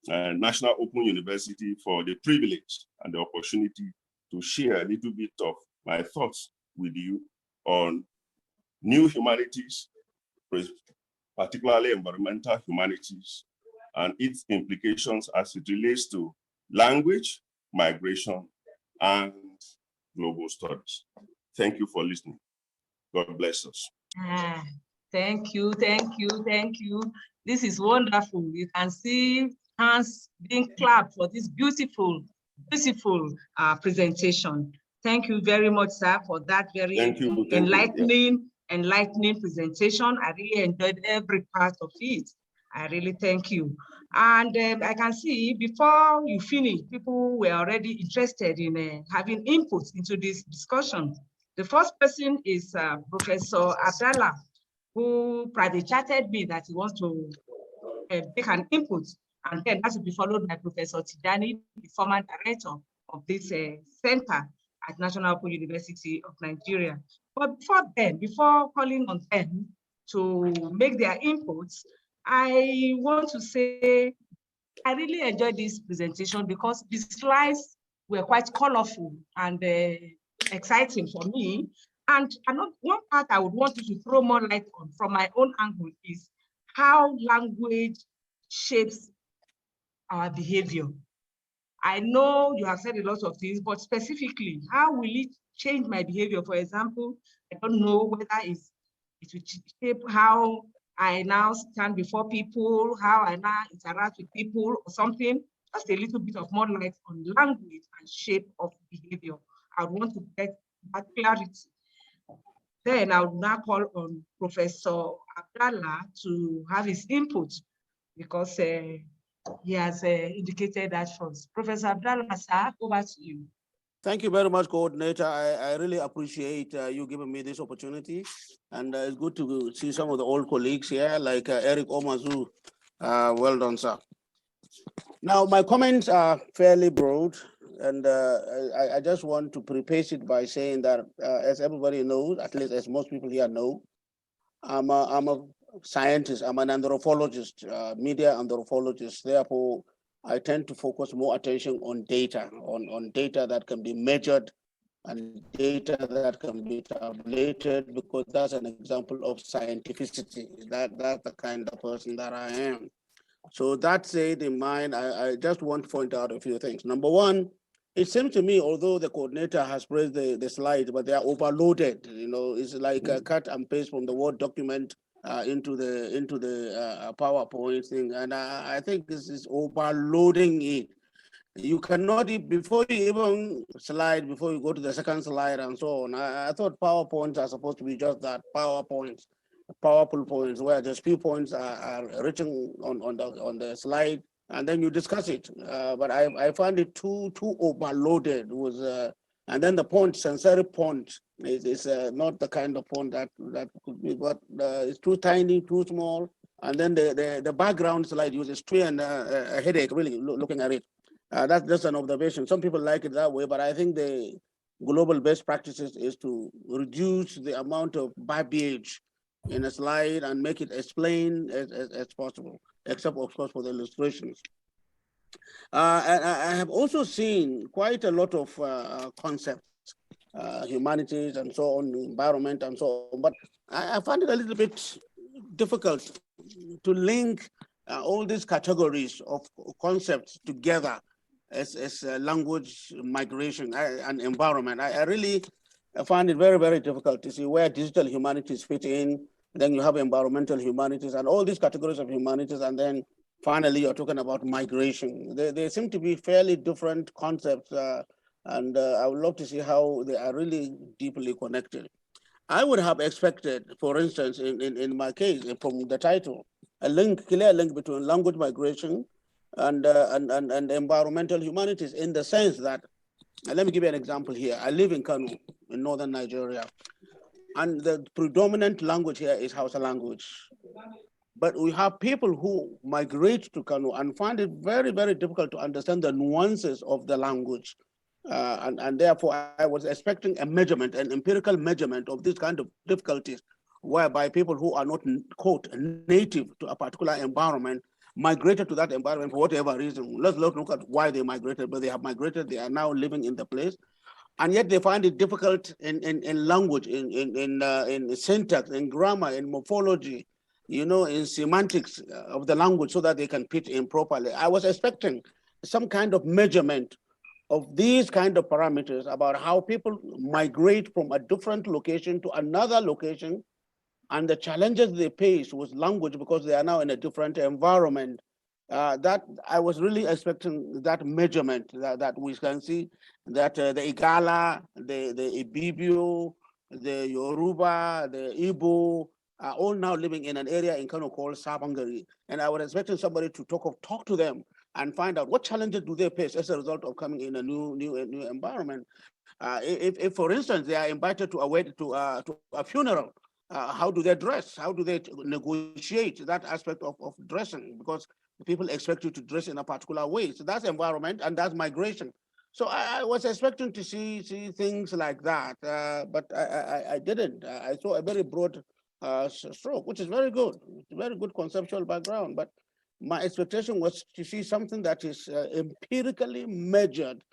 National Open University for the privilege and the opportunity to share a little bit of my thoughts with you on new humanities, particularly environmental humanities, and its implications as it relates to language, migration, and global studies. Thank you for listening. God bless us. Thank you, thank you, thank you. This is wonderful. You can see hands being clapped for this beautiful, beautiful presentation. Thank you very much, sir, for that very enlightening presentation. I really enjoyed every part of it. I really thank you. And I can see before you finish, people were already interested in having input into this discussion. The first person is Professor Abdallah, who private chatted me that he wants to take an input, and then that will be followed by Professor Tijani, the former director of this center at National Open University of Nigeria. But before calling on them to make their inputs, I want to say I really enjoyed this presentation because the slides were quite colorful and exciting for me. And one part I would want you to throw more light on from my own angle is how language shapes our behavior. I know you have said a lot of things, but specifically, how will it change my behavior? For example, I don't know whether it will shape how I now stand before people, how I now interact with people or something. Just a little bit of more light on language and shape of behavior. I want to get that clarity. Then I will now call on Professor Abdallah to have his input because he has indicated that first. Professor Abdallah, sir, over to you. Thank you very much, Coordinator. I really appreciate you giving me this opportunity. And it's good to see some of the old colleagues here, like Eric Omazu. Well done, sir. Now, my comments are fairly broad, and I just want to preface it by saying that, as everybody knows, at least as most people here know, I'm a scientist, I'm an anthropologist, media anthropologist. Therefore, I tend to focus more attention on data, on data that can be measured and data that can be tabulated, because that's an example of scientificity. That's the kind of person that I am. So that said in mind, I just want to point out a few things. Number one, it seems to me, although the coordinator has praised the slides, but they are overloaded. You know, it's like a cut and paste from the Word document into the PowerPoint thing, and I think this is overloading it. You cannot, before you even slide, before you go to the second slide and so on. I thought PowerPoints are supposed to be just that, PowerPoints, powerful points, where just few points are written on the slide, and then you discuss it. But I found it too overloaded. It was and then the point, sensory point, is not the kind of point that could be, but it's too tiny, too small. And then the background slide uses tree and a headache, really, looking at it. That's just an observation. Some people like it that way, but I think the global best practices is to reduce the amount of verbiage in a slide and make it as plain as possible, except of course for the illustrations. And I have also seen quite a lot of concepts, humanities and so on, environment and so on, but I find it a little bit difficult to link all these categories of concepts together as language migration and environment. I really find it very, very difficult to see where digital humanities fit in. Then you have environmental humanities and all these categories of humanities. And then finally, you're talking about migration. They seem to be fairly different concepts. And I would love to see how they are really deeply connected. I would have expected, for instance, in my case, from the title, a clear link between language migration and environmental humanities, in the sense that, let me give you an example here. I live in Kano, in northern Nigeria, and the predominant language here is Hausa language. But we have people who migrate to Kano and find it very, very difficult to understand the nuances of the language. And therefore, I was expecting a measurement, an empirical measurement of this kind of difficulties, whereby people who are not, quote, native to a particular environment migrated to that environment for whatever reason. Let's look at why they migrated, but they have migrated, they are now living in the place. And yet they find it difficult in language, in syntax, in grammar, in morphology, you know, in semantics of the language, so that they can fit in properly. I was expecting some kind of measurement of these kind of parameters about how people migrate from a different location to another location and the challenges they face with language because they are now in a different environment. That I was really expecting that measurement that we can see that the Igala, the Ibibio, the Yoruba, the Igbo are all now living in an area in Kano called Sabangari. And I was expecting somebody to talk to them and find out what challenges do they face as a result of coming in a new environment. If, for instance, they are invited to a funeral, how do they dress? How do they negotiate that aspect of dressing? Because people expect you to dress in a particular way. So that's environment and that's migration. So I was expecting to see things like that, but I didn't. I saw a very broad stroke, which is very good. It's a very good conceptual background. But my expectation was to see something that is empirically measured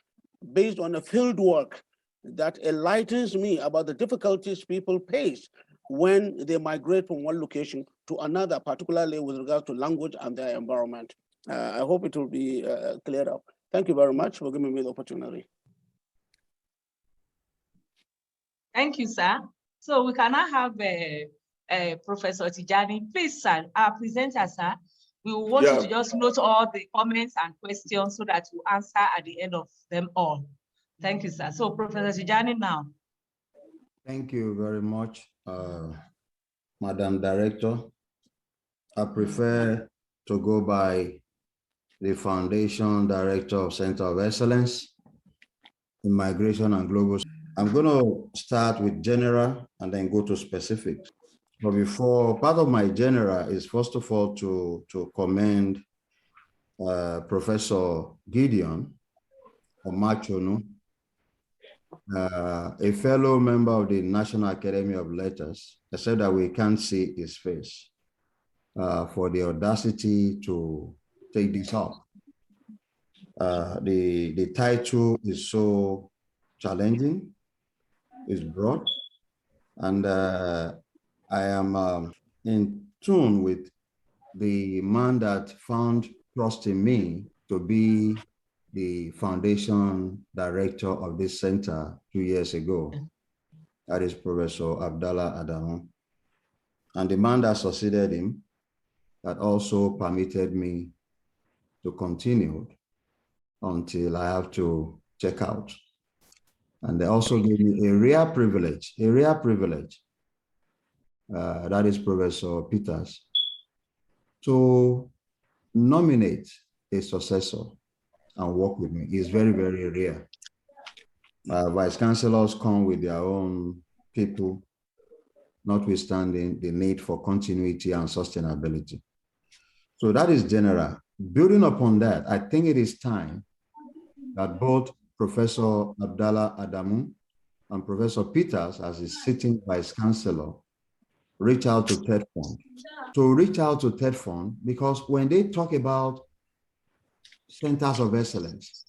based on a field work that enlightens me about the difficulties people face when they migrate from one location to another, particularly with regard to language and their environment. I hope it will be cleared up. Thank you very much for giving me the opportunity. Thank you, sir. So we can now have Professor Tijani. Please, sir, our presenter, sir, we want you to just note all the comments and questions so that you answer at the end of them all. Thank you, sir. So Professor Tijani now. Thank you very much, Madam Director. I prefer to go by the Foundation Director of Center of Excellence in Migration and Global. I'm going to start with general and then go to specifics. But before, part of my general is first of all to commend Professor Gideon Omachonu, a fellow member of the National Academy of Letters, except that we can't see his face, for the audacity to take this up. The title is so challenging, it's broad, and I am in tune with the man that found trust in me to be the foundation director of this center 2 years ago. That is Professor Abdallah Adamu. And the man that succeeded him that also permitted me to continue until I have to check out. And they also gave me a rare privilege, that is Professor Peters, to nominate a successor and work with me. It's very, very rare. Vice chancellors come with their own people, notwithstanding the need for continuity and sustainability. So that is general. Building upon that, I think it is time that both Professor Abdallah Adamu and Professor Peters, as his sitting vice chancellor, reach out to TED Fund. To reach out to TED Fund, because when they talk about centers of excellence,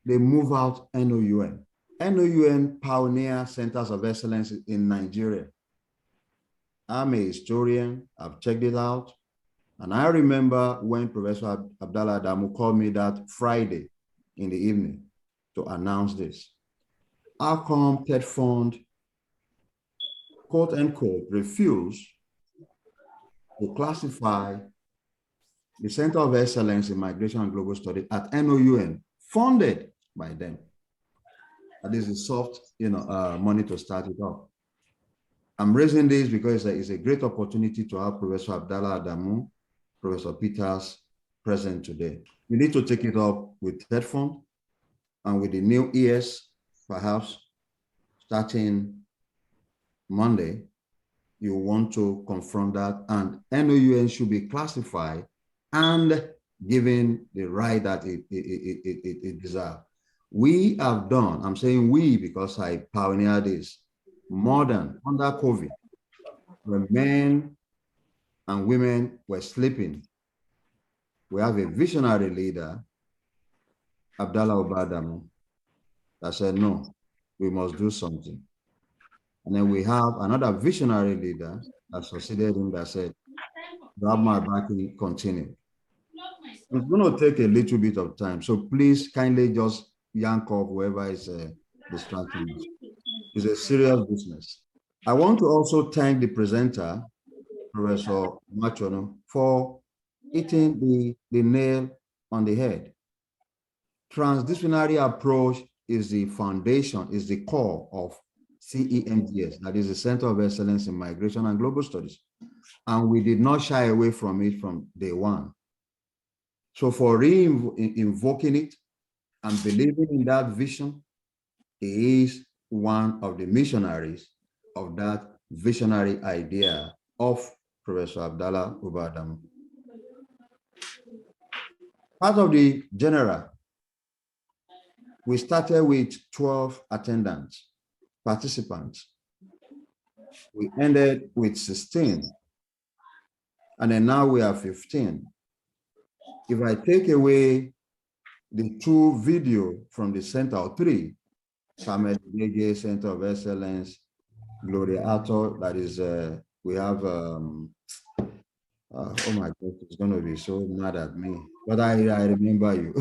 they move out NOUN. NOUN pioneer centers of excellence in Nigeria. I'm a historian, I've checked it out. And I remember when Professor Abdallah Adamu called me that Friday in the evening to announce this. How come Ted Fund, quote unquote, refused to classify the Center of Excellence in Migration and Global Studies at NOUN, funded by them? That is a soft, money to start it up. I'm raising this because it's a great opportunity to have Professor Abdallah Adamu, Professor Peters present today. We need to take it up with Ted Fund and with the new ES, perhaps starting Monday. You want to confront that, and NOUN should be classified and given the right that it deserves. We have done, I'm saying we because I pioneered this, more than under COVID, when men and women were sleeping. We have a visionary leader, Abdallah Obadamu, that said, no, we must do something. And then we have another visionary leader that succeeded him that said, grab my back and continue. It's going to take a little bit of time. So please kindly just yank off whoever is distracting us. It's a serious business. I want to also thank the presenter, Professor Machono, for hitting the nail on the head. Transdisciplinary approach is the foundation, is the core of CEMGS, that is the Center of Excellence in Migration and Global Studies. And we did not shy away from it from day one. So for invoking it and believing in that vision, he is one of the missionaries of that visionary idea of Professor Abdallah Obadamu. Part of the general, we started with 12 attendants, participants. We ended with 16, and then now we are 15. If I take away the 2 video from the center, or 3, Samuel Dege, Center of Excellence, Gloria Ato, that is, we have, oh my God, it's going to be so mad at me, but I remember you.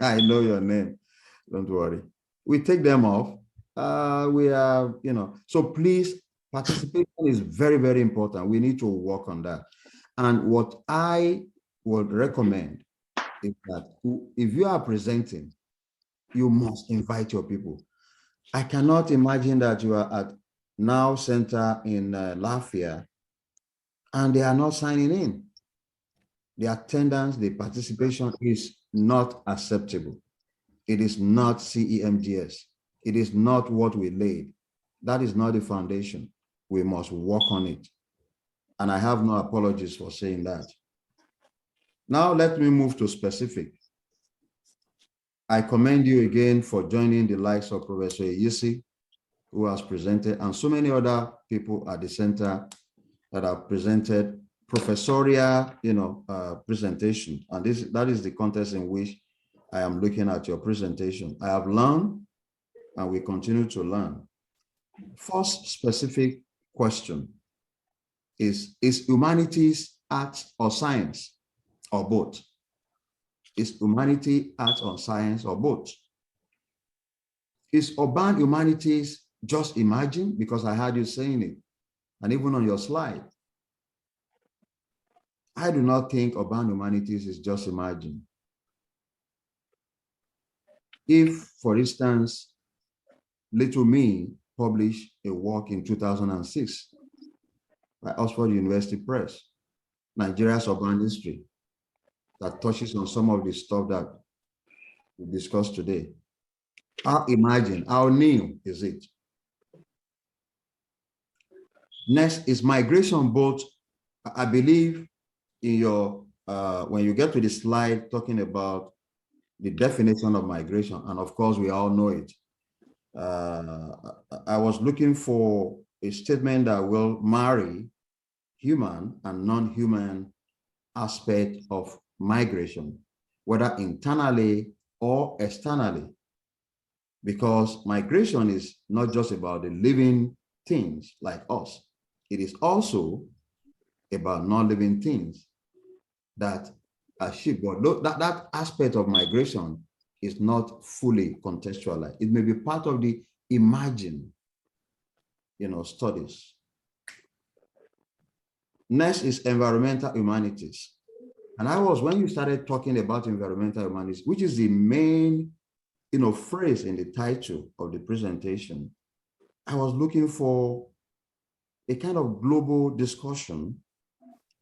I know your name, don't worry. We take them off. We are, so please, participation is very, very important. We need to work on that. And what I would recommend is that if you are presenting, you must invite your people. I cannot imagine that you are at NOUN Center in Lafayette and they are not signing in. The attendance, the participation is not acceptable. It is not CEMGS. It is not what we laid. That is not the foundation. We must work on it. And I have no apologies for saying that. Now let me move to specific. I commend you again for joining the likes of Professor Yisi, who has presented, and so many other people at the center that have presented professorial, presentation. And that is the context in which I am looking at your presentation. I have learned, and we continue to learn. First specific question is humanities, arts, or science, or both? Is humanity, arts, or science, or both? Is urban humanities just imagined? Because I heard you saying it, and even on your slide. I do not think urban humanities is just imagined. If, for instance, Little Me published a work in 2006 by Oxford University Press, Nigeria's Urban History, that touches on some of the stuff that we discussed today. How new is it? Next is migration both. I believe in your, when you get to the slide talking about the definition of migration, and of course we all know it. I was looking for a statement that will marry human and non-human aspect of migration, whether internally or externally, because migration is not just about the living things like us. It is also about non-living things that are shipped. But that aspect of migration is not fully contextualized. It may be part of the imagined, studies. Next is environmental humanities. And when you started talking about environmental humanities, which is the main, phrase in the title of the presentation, I was looking for a kind of global discussion,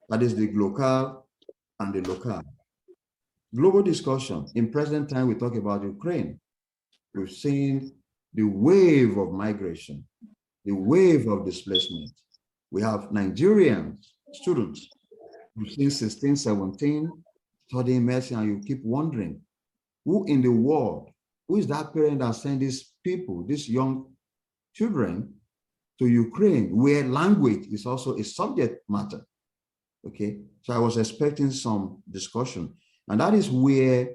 that is the global and the local. Global discussion. In present time, we talk about Ukraine. We've seen the wave of migration, the wave of displacement. We have Nigerian students. We've seen 16, 17 studying medicine, and you keep wondering, who in the world, who is that parent that sent these people, these young children, to Ukraine, where language is also a subject matter? Okay, so I was expecting some discussion, and that is where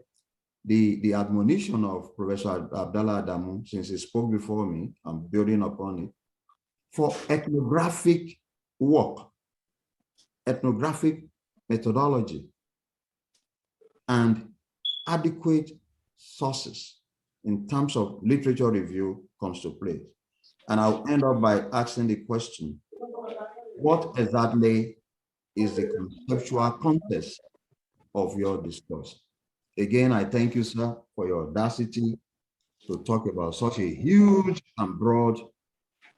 the admonition of Professor Abdallah Adamu, since he spoke before me, I'm building upon it, for ethnographic work, ethnographic methodology, and adequate sources in terms of literature review comes to play. And I'll end up by asking the question, what exactly is the conceptual context of your discourse? Again, I thank you, sir, for your audacity to talk about such a huge and broad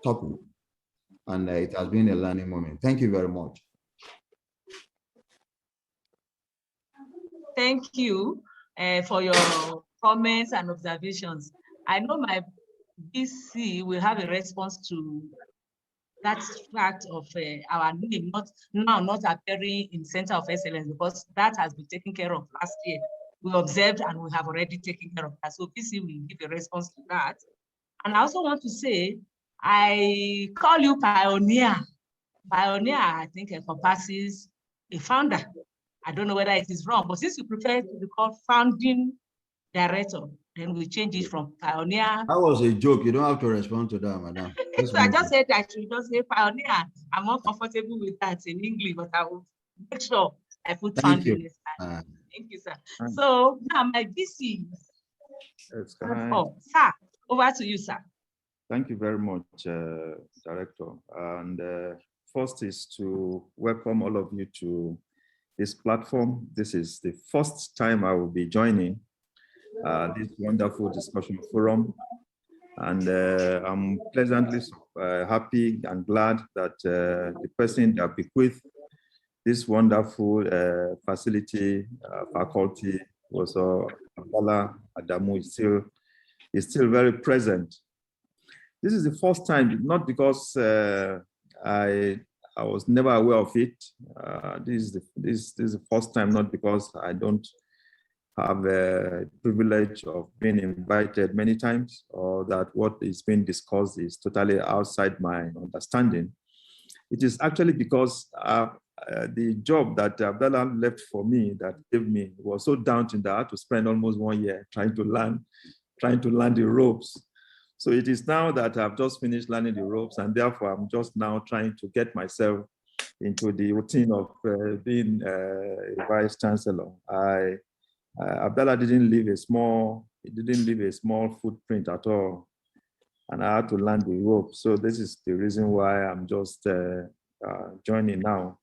topic. And it has been a learning moment. Thank you very much. Thank you for your comments and observations. I know my BC will have a response to that fact of our name not appearing in Center of Excellence, because that has been taken care of last year. We observed and we have already taken care of that. So BC will give a response to that. And I also want to say, I call you pioneer. Pioneer, I think, encompasses a founder. I don't know whether it is wrong, but since you prefer to be called founding director, then we change it from pioneer. That was a joke. You don't have to respond to that, madam. So I just said I should just say pioneer. I'm more comfortable with that in English, but I will make sure I put founding. Thank you, sir. So now my BC. Yes, sir, over to you, sir. Thank you very much, Director. And first is to welcome all of you to this platform. This is the first time I will be joining this wonderful discussion forum. And I'm pleasantly happy and glad that the person that bequeathed this wonderful facility, faculty, was Abdallah Adamu, is still very present. This is the first time, not because I was never aware of it. This is the first time, not because I don't have a privilege of being invited many times, or that what is being discussed is totally outside my understanding. It is actually because the job that Abdallah left for me, that gave me, was so daunting that I had to spend almost 1 year trying to learn the ropes. So it is now that I've just finished learning the ropes, and therefore I'm just now trying to get myself into the routine of being a vice chancellor. Abdallah didn't leave a small footprint at all, and I had to learn the ropes. So this is the reason why I'm just joining now.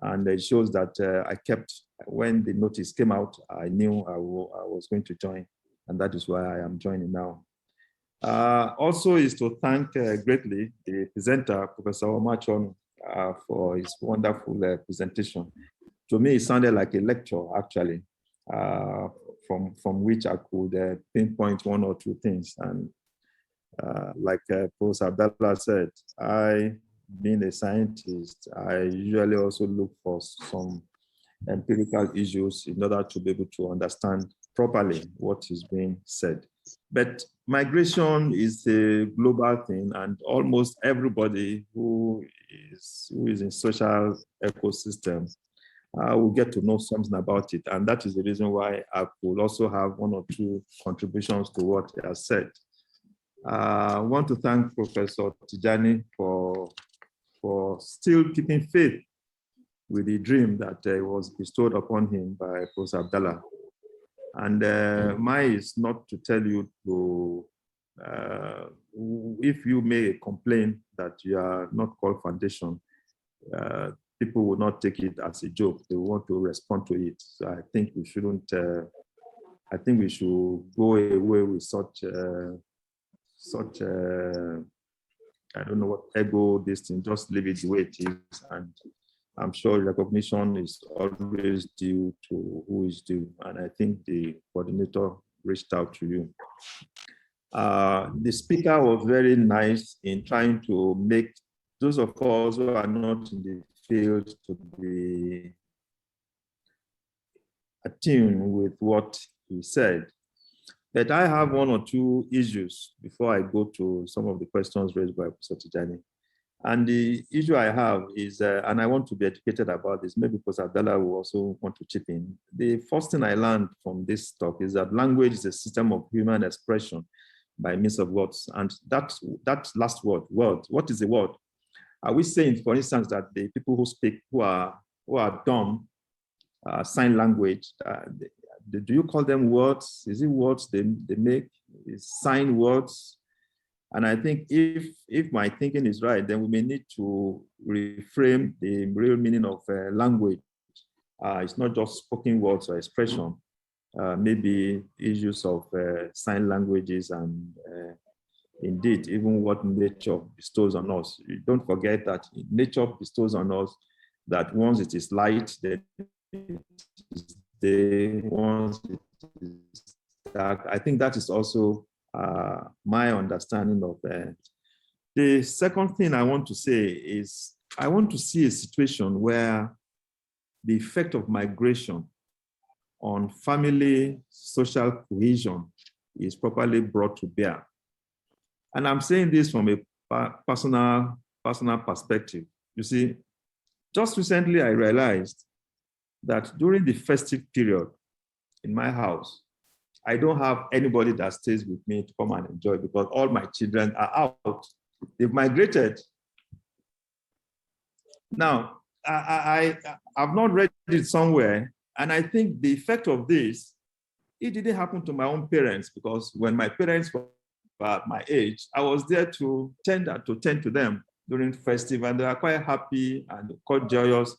And it shows that I kept, when the notice came out, I knew I was going to join, and that is why I am joining now. Also is to thank greatly the presenter, Professor Omachon, for his wonderful presentation. To me, it sounded like a lecture, actually, from which I could pinpoint one or two things. And like Professor Abdallah said, being a scientist, I usually also look for some empirical issues in order to be able to understand properly what is being said. But migration is a global thing, and almost everybody who is in social ecosystems will get to know something about it. And that is the reason why I could also have one or two contributions to what he has said. I want to thank Professor Tijani for still keeping faith with the dream that was bestowed upon him by Professor Abdallah. And mine is not to tell you to, if you make a complaint that you are not called foundation, people will not take it as a joke. They want to respond to it. So I think we shouldn't, I think we should go away with such, I don't know what ego, this thing, just leave it the way it is. And I'm sure recognition is always due to who is due. And I think the coordinator reached out to you. The speaker was very nice in trying to make those of us who are not in the field to be attuned with what he said. But I have one or two issues before I go to some of the questions raised by Professor Tijani. And the issue I have is, and I want to be educated about this, maybe Professor Abdallah will also want to chip in. The first thing I learned from this talk is that language is a system of human expression by means of words. And that last word, what is the word? Are we saying, for instance, that the people who speak, who are dumb, sign language, do you call them words? Is it words they make? Is sign words? And I think if my thinking is right, then we may need to reframe the real meaning of language. It's not just spoken words or expression. Maybe issues of sign languages and indeed even what nature bestows on us. Don't forget that nature bestows on us that once it is light, then it is day, once it is dark. I think that is also my understanding of that. The second thing I want to say is I want to see a situation where the effect of migration on family social cohesion is properly brought to bear. And I'm saying this from a personal perspective. You see, just recently I realized that during the festive period in my house, I don't have anybody that stays with me to come and enjoy because all my children are out. They've migrated. Now, I've not read it somewhere, and I think the effect of this, it didn't happen to my own parents because when my parents were at my age, I was there to tend to them during festive, and they are quite happy and quite joyous.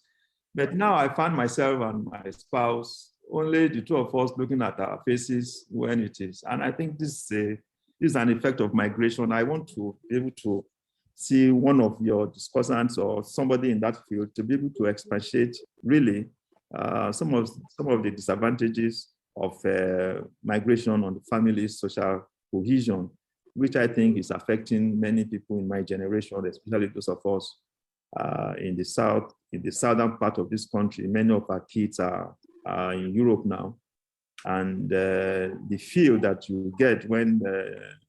But now I find myself and my spouse, only the two of us looking at our faces when it is. And I think this is an effect of migration. I want to be able to see one of your discussants or somebody in that field to be able to expatiate really some of the disadvantages of migration on the family's social cohesion, which I think is affecting many people in my generation, especially those of us in the south, in the southern part of this country. Many of our kids are in Europe now, and the feel that you get when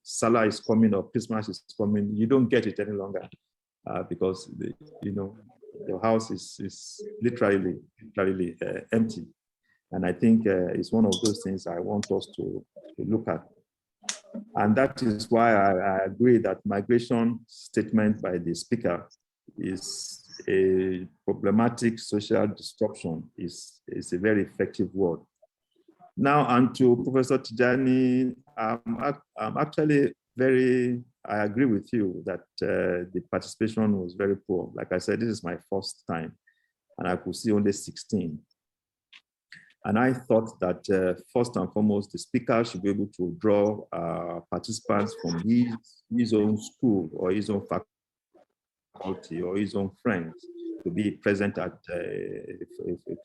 Salah is coming or Christmas is coming, you don't get it any longer because your house is literally empty. And I think it's one of those things I want us to look at. And that is why I agree that migration statement by the speaker is a problematic social disruption, is a very effective word. Now, on to Professor Tijani, I'm actually I agree with you that the participation was very poor. Like I said, this is my first time, and I could see only 16. And I thought that first and foremost, the speaker should be able to draw participants from his own school or his own faculty or his own friends to be present at a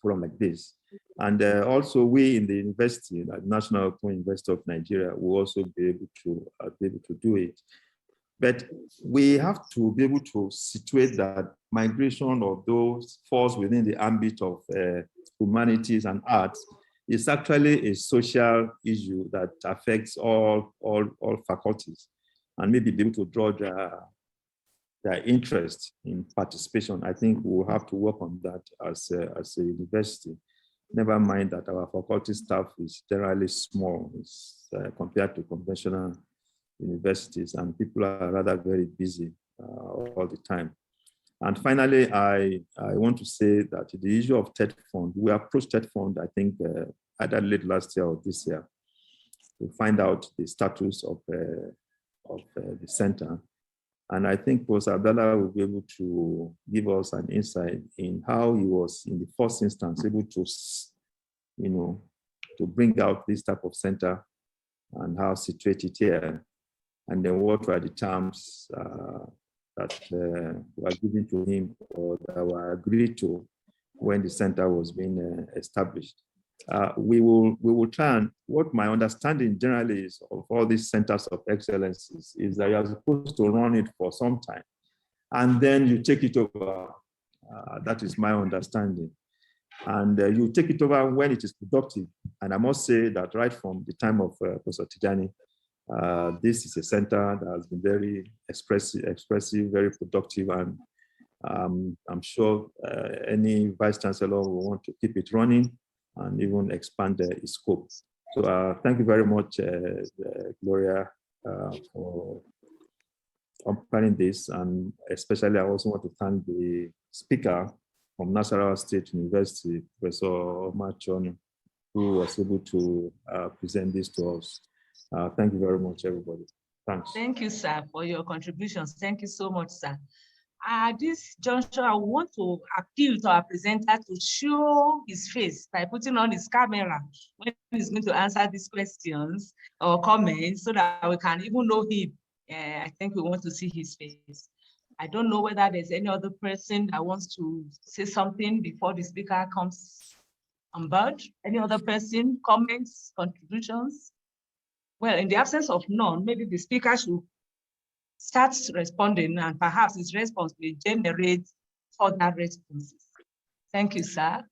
forum like this. And also we in the university, like National Open University of Nigeria, will also be able to do it. But we have to be able to situate that migration of those falls within the ambit of humanities and arts is actually a social issue that affects all faculties, and maybe be able to draw their interest in participation. I think we'll have to work on that as a university. Never mind that our faculty staff is generally small compared to conventional universities, and people are rather very busy all the time. And finally, I want to say that the issue of TED Fund, we approached TED Fund, I think, either late last year or this year, to find out the status of the center. And I think Professor Abdallah will be able to give us an insight in how he was, in the first instance, able to, to bring out this type of center and how situated here, and then what were the terms that were given to him or that were agreed to when the center was being established. We will try, and what my understanding generally is of all these centers of excellence is that you are supposed to run it for some time, and then you take it over. That is my understanding. And you take it over when it is productive. And I must say that right from the time of Professor Tijani, this is a center that has been very expressive, very productive, and I'm sure any vice chancellor will want to keep it running and even expand its scope. So thank you very much, Gloria, for accompanying this, and especially I also want to thank the speaker from Nasarawa State University, Professor Omar Chonu, who was able to present this to us. Thank you very much, everybody. Thanks. Thank you, sir, for your contributions. Thank you so much, sir. At this juncture, I want to appeal to our presenter to show his face by putting on his camera when he's going to answer these questions or comments so that we can even know him. I think we want to see his face. I don't know whether there's any other person that wants to say something before the speaker comes on board. Any other person, comments, contributions? Well, in the absence of none, maybe the speaker should start responding, and perhaps his response will generate further responses. Thank you, sir.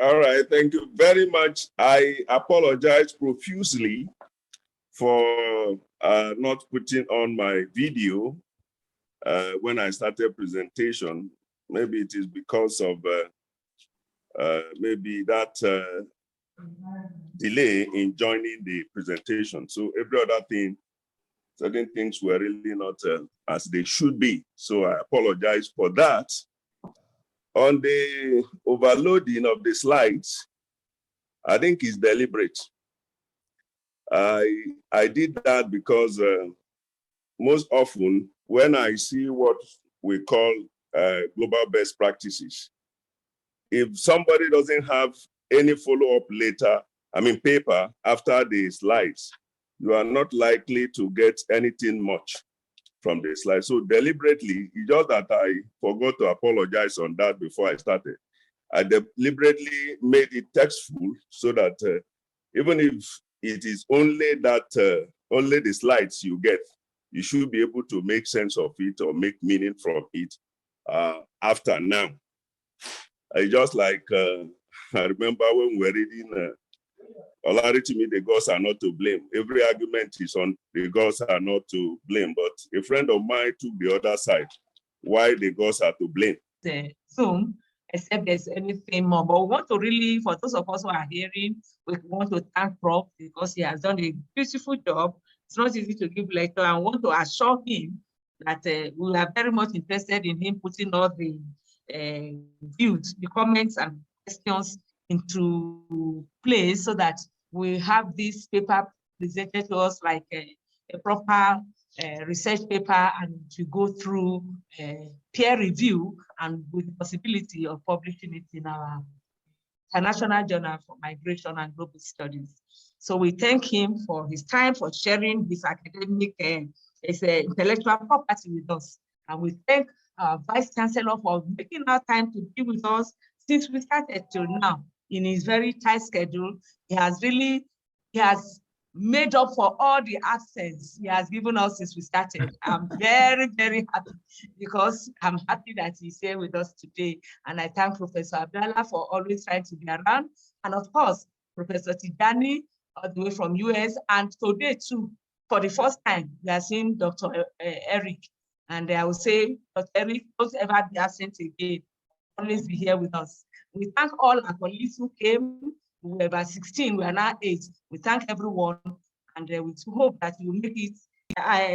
All right, thank you very much. I apologize profusely for not putting on my video when I started presentation. Maybe it is because of maybe that delay in joining the presentation. So every other thing, certain things were really not as they should be. So I apologize for that. On the overloading of the slides, I think it's deliberate. I did that because most often when I see what we call global best practices, if somebody doesn't have any follow-up paper after the slides, you are not likely to get anything much from the slide. So deliberately, it's just that I forgot to apologize on that before I started. I deliberately made it textful so that even if it is only that, only the slides you get, you should be able to make sense of it or make meaning from it after now. Just like, I remember when we were reading Olaritimi, the gods are not to blame. Every argument is on the gods are not to blame, but a friend of mine took the other side. Why the gods are to blame? Soon, except there's anything more. But we want to really, for those of us who are hearing, we want to thank Prof because he has done a beautiful job. It's not easy to give lecture. I want to assure him that we are very much interested in him putting all the views, the comments and questions into place so that we have this paper presented to us like a proper research paper, and to go through peer review and with the possibility of publishing it in our International Journal for Migration and Global Studies. So we thank him for his time, for sharing his academic, his intellectual property with us. And we thank our Vice Chancellor for making our time to be with us since we started till now in his very tight schedule. He has made up for all the absence he has given us since we started. I'm very, very happy because I'm happy that he's here with us today. And I thank Professor Abdallah for always trying to be around. And of course, Professor Tijani, all the way from US. And today too, for the first time, we are seeing Dr. Eric. And I will say, Dr. Eric, don't ever be absent again. Always be here with us. We thank all our colleagues who came. We were about 16, we are now 8. We thank everyone, and we hope that you will make it.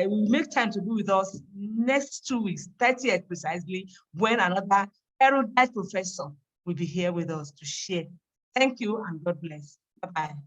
Will make time to be with us next 2 weeks, 30th precisely, when another erudite professor will be here with us to share. Thank you and God bless. Bye-bye.